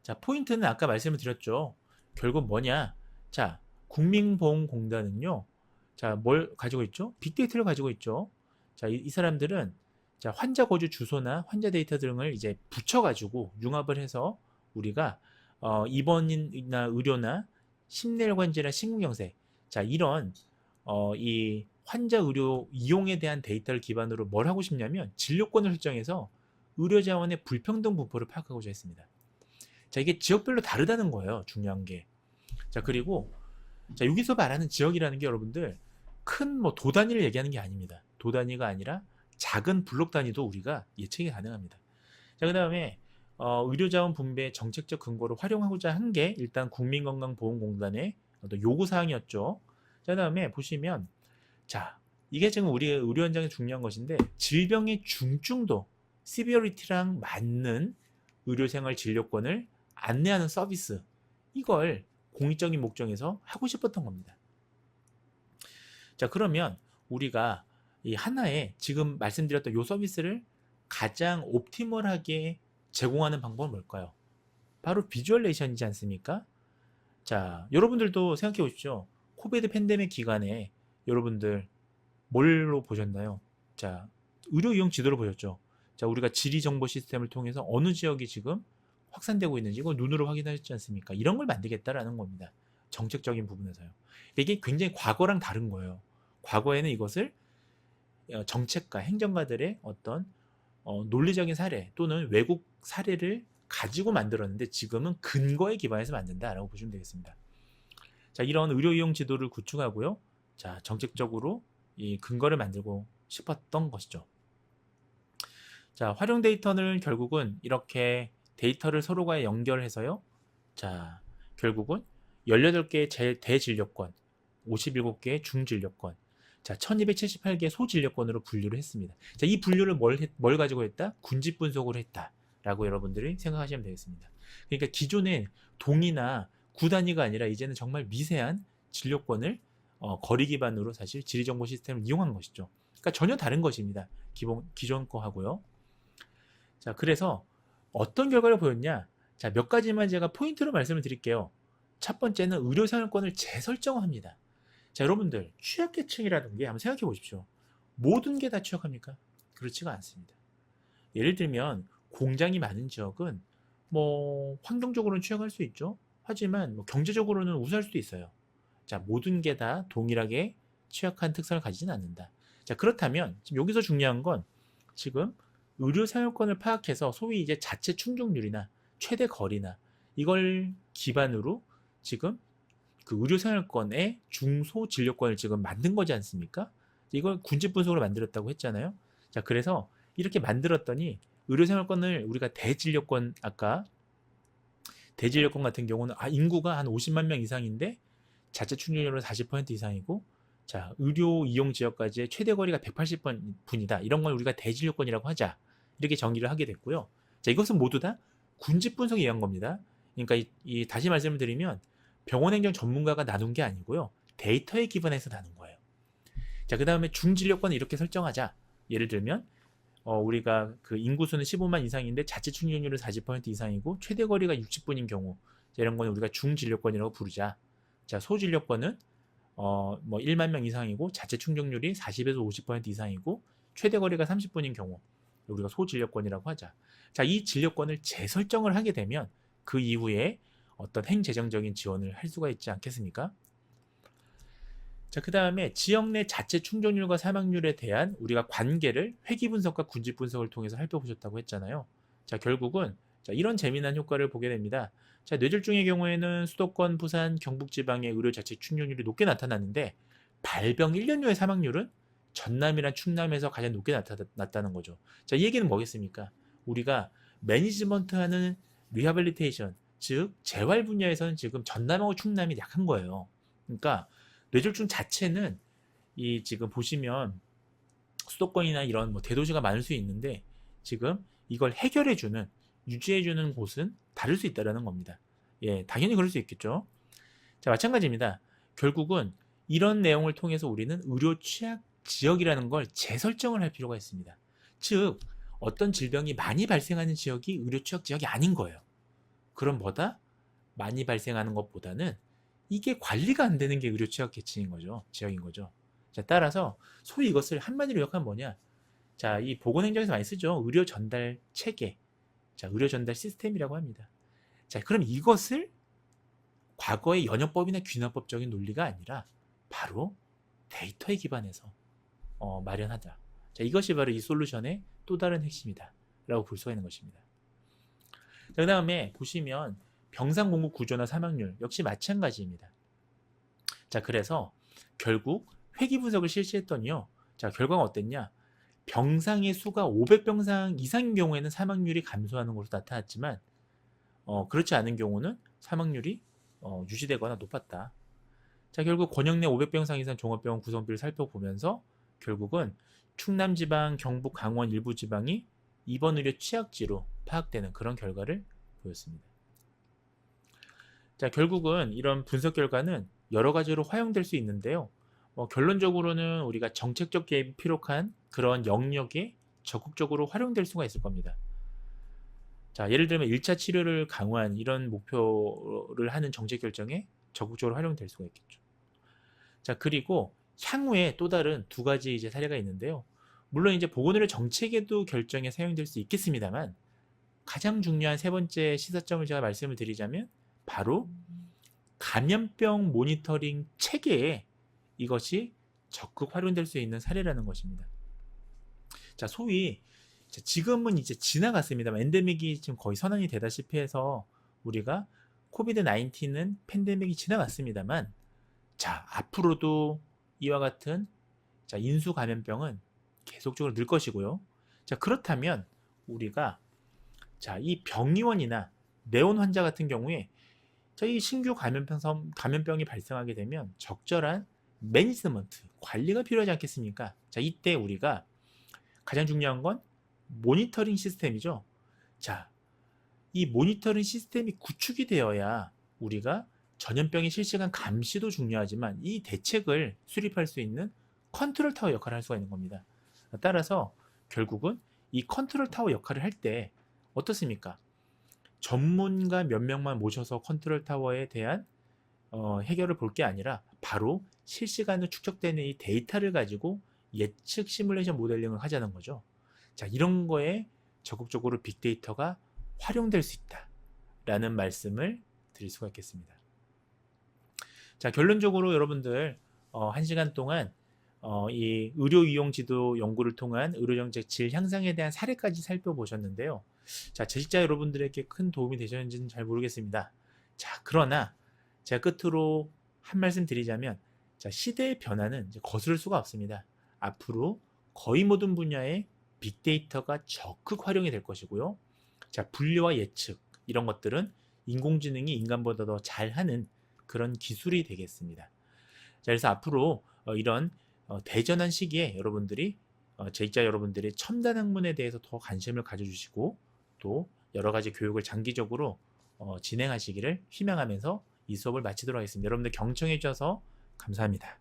[SPEAKER 1] 자, 포인트는 아까 말씀을 드렸죠. 결국 뭐냐? 자, 국민보험공단은요. 자, 뭘 가지고 있죠? 빅데이터를 가지고 있죠. 자, 이 사람들은 자, 환자 거주 주소나 환자 데이터 등을 이제 붙여가지고 융합을 해서 우리가 입원이나 의료나 심내관제나 심근경색 자, 이런 이 환자 의료 이용에 대한 데이터를 기반으로 뭘 하고 싶냐면 진료권을 설정해서 의료 자원의 불평등 분포를 파악하고자 했습니다. 자, 이게 지역별로 다르다는 거예요. 중요한 게. 자, 그리고 자, 여기서 말하는 지역이라는 게 여러분들 큰 뭐 도 단위를 얘기하는 게 아닙니다. 도 단위가 아니라 작은 블록 단위도 우리가 예측이 가능합니다. 자, 그 다음에 의료자원 분배 정책적 근거로 활용하고자 한 게 일단 국민건강보험공단의 어떤 요구사항이었죠. 자, 그 다음에 보시면 자, 이게 지금 우리 의료 현장에 중요한 것인데 질병의 중증도, 시비어리티랑 맞는 의료생활 진료권을 안내하는 서비스 이걸 공익적인 목적에서 하고 싶었던 겁니다. 자, 그러면 우리가 이 하나의 지금 말씀드렸던 이 서비스를 가장 옵티멀하게 제공하는 방법은 뭘까요? 바로 비주얼레이션이지 않습니까? 자, 여러분들도 생각해 보십시오. 코비드 팬데믹 기간에 여러분들 뭘로 보셨나요? 자, 의료 이용 지도를 보셨죠. 자, 우리가 지리정보 시스템을 통해서 어느 지역이 지금 확산되고 있는지 이걸 눈으로 확인하셨지 않습니까? 이런 걸 만들겠다라는 겁니다. 정책적인 부분에서요. 이게 굉장히 과거랑 다른 거예요. 과거에는 이것을 정책가, 행정가들의 어떤 논리적인 사례 또는 외국 사례를 가지고 만들었는데 지금은 근거에 기반해서 만든다라고 보시면 되겠습니다. 자, 이런 의료 이용 지도를 구축하고요. 자, 정책적으로 이 근거를 만들고 싶었던 것이죠. 자, 활용 데이터는 결국은 이렇게 데이터를 서로가 연결해서요. 자, 결국은 18개의 대진료권, 57개의 중진료권, 자, 1278개의 소진료권으로 분류를 했습니다. 자, 이 분류를 뭘 가지고 했다? 군집 분석으로 했다라고 여러분들이 생각하시면 되겠습니다. 그러니까 기존의 동이나 구 단위가 아니라 이제는 정말 미세한 진료권을 거리 기반으로 사실 지리정보 시스템을 이용한 것이죠. 그러니까 전혀 다른 것입니다. 기존 거 하고요. 자, 그래서 어떤 결과를 보였냐? 자, 몇 가지만 제가 포인트로 말씀을 드릴게요. 첫 번째는 의료생활권을 재설정합니다. 자, 여러분들 취약계층이라는 게 한번 생각해 보십시오. 모든 게 다 취약합니까? 그렇지가 않습니다. 예를 들면 공장이 많은 지역은 뭐 환경적으로는 취약할 수 있죠. 하지만 뭐 경제적으로는 우수할 수도 있어요. 자, 모든 게 다 동일하게 취약한 특성을 가지진 않는다. 자, 그렇다면 지금 여기서 중요한 건 지금 의료생활권을 파악해서 소위 이제 자체 충족률이나 최대 거리나 이걸 기반으로 지금 그 의료생활권의 중소진료권을 지금 만든 거지 않습니까? 이걸 군집 분석으로 만들었다고 했잖아요. 자, 그래서 이렇게 만들었더니 의료생활권을 우리가 대진료권 아까 대진료권 같은 경우는 인구가 한 50만 명 이상인데 자체 충족률은 40% 이상이고 자, 의료 이용 지역까지의 최대 거리가 180분이다. 이런 걸 우리가 대진료권이라고 하자. 이렇게 정의를 하게 됐고요. 자, 이것은 모두 다 군집 분석에 의한 겁니다. 그러니까 다시 말씀을 드리면 병원 행정 전문가가 나눈 게 아니고요. 데이터에 기반해서 나눈 거예요. 자, 그 다음에 중진료권을 이렇게 설정하자. 예를 들면 우리가 그 인구수는 15만 이상인데 자체 충족률은 40% 이상이고 최대 거리가 60분인 경우 이런 거는 우리가 중진료권이라고 부르자. 자, 소진료권은 뭐 1만 명 이상이고 자체 충족률이 40에서 50% 이상이고 최대 거리가 30분인 경우 우리가 소진료권이라고 하자. 자, 이 진료권을 재설정을 하게 되면 그 이후에 어떤 행재정적인 지원을 할 수가 있지 않겠습니까? 자, 그 다음에 지역 내 자체 충족률과 사망률에 대한 우리가 관계를 회귀 분석과 군집 분석을 통해서 살펴보셨다고 했잖아요. 자, 결국은 자, 이런 재미난 효과를 보게 됩니다. 자, 뇌졸중의 경우에는 수도권, 부산, 경북 지방의 의료 자체 충족률이 높게 나타났는데 발병 1년 후의 사망률은 전남이나 충남에서 가장 높게 나타났다는 거죠. 자, 이 얘기는 뭐겠습니까? 우리가 매니지먼트하는 리하빌리테이션, 즉 재활 분야에서는 지금 전남하고 충남이 약한 거예요. 그러니까 뇌졸중 자체는 이 지금 보시면 수도권이나 이런 뭐 대도시가 많을 수 있는데 지금 이걸 해결해주는 유지해주는 곳은 다를 수 있다는 겁니다. 예, 당연히 그럴 수 있겠죠. 자, 마찬가지입니다. 결국은 이런 내용을 통해서 우리는 의료 취약 지역이라는 걸 재설정을 할 필요가 있습니다. 즉 어떤 질병이 많이 발생하는 지역이 의료 취약 지역이 아닌 거예요. 그럼 뭐다? 많이 발생하는 것보다는 이게 관리가 안 되는 게 의료 취약 계층인 거죠. 지역인 거죠. 자, 따라서 소위 이것을 한마디로 요약하면 뭐냐? 자, 이 보건행정에서 많이 쓰죠. 의료 전달 체계. 자, 의료 전달 시스템이라고 합니다. 자, 그럼 이것을 과거의 연역법이나 귀납법적인 논리가 아니라 바로 데이터에 기반해서 마련하자. 자, 이것이 바로 이 솔루션의 또 다른 핵심이다 라고 볼 수가 있는 것입니다. 자, 그 다음에 보시면 병상 공급 구조나 사망률 역시 마찬가지입니다. 자, 그래서 결국 회귀 분석을 실시했더니요. 자, 결과가 어땠냐? 병상의 수가 500병상 이상인 경우에는 사망률이 감소하는 것으로 나타났지만 그렇지 않은 경우는 사망률이 유지되거나 높았다. 자, 결국 권역 내 500병상 이상 종합병원 구성비를 살펴보면서 결국은 충남지방, 경북, 강원 일부 지방이 입원 의료 취약지로 파악되는 그런 결과를 보였습니다. 자, 결국은 이런 분석 결과는 여러 가지로 활용될 수 있는데요. 결론적으로는 우리가 정책적 개입이 필요한 그런 영역에 적극적으로 활용될 수가 있을 겁니다. 자, 예를 들면 1차 치료를 강화한 이런 목표를 하는 정책 결정에 적극적으로 활용될 수가 있겠죠. 자, 그리고 향후에 또 다른 두 가지 이제 사례가 있는데요. 물론 이제 보건의료 정책에도 결정에 사용될 수 있겠습니다만 가장 중요한 세 번째 시사점을 제가 말씀을 드리자면 바로 감염병 모니터링 체계에 이것이 적극 활용될 수 있는 사례라는 것입니다. 자, 소위 지금은 이제 지나갔습니다만 엔데믹이 지금 거의 선언이 되다시피 해서 우리가 코비드 19은 팬데믹이 지나갔습니다만 자, 앞으로도 이와 같은 자, 인수 감염병은 계속적으로 늘 것이고요. 자, 그렇다면 우리가 자, 이 병의원이나 내원 환자 같은 경우에 자, 이 신규 감염병이 발생하게 되면 적절한 매니지먼트, 관리가 필요하지 않겠습니까? 자, 이때 우리가 가장 중요한 건 모니터링 시스템이죠. 자, 이 모니터링 시스템이 구축이 되어야 우리가 전염병의 실시간 감시도 중요하지만 이 대책을 수립할 수 있는 컨트롤 타워 역할을 할 수가 있는 겁니다. 따라서 결국은 이 컨트롤 타워 역할을 할 때 어떻습니까? 전문가 몇 명만 모셔서 컨트롤 타워에 대한 해결을 볼 게 아니라 바로 실시간으로 축적되는 이 데이터를 가지고 예측 시뮬레이션 모델링을 하자는 거죠. 자, 이런 거에 적극적으로 빅데이터가 활용될 수 있다라는 말씀을 드릴 수가 있겠습니다. 자, 결론적으로 여러분들 1시간 동안 이 의료 이용 지도 연구를 통한 의료정책 질 향상에 대한 사례까지 살펴보셨는데요. 자, 재직자 여러분들에게 큰 도움이 되셨는지는 잘 모르겠습니다. 자, 그러나 제가 끝으로 한 말씀 드리자면 자, 시대의 변화는 이제 거스를 수가 없습니다. 앞으로 거의 모든 분야에 빅데이터가 적극 활용이 될 것이고요. 자, 분류와 예측 이런 것들은 인공지능이 인간보다 더 잘하는 그런 기술이 되겠습니다. 자, 그래서 앞으로 이런 대전한 시기에 여러분들이 재직자 여러분들이 첨단 학문에 대해서 더 관심을 가져주시고 또 여러 가지 교육을 장기적으로 진행하시기를 희망하면서 이 수업을 마치도록 하겠습니다. 여러분들 경청해 주셔서 감사합니다.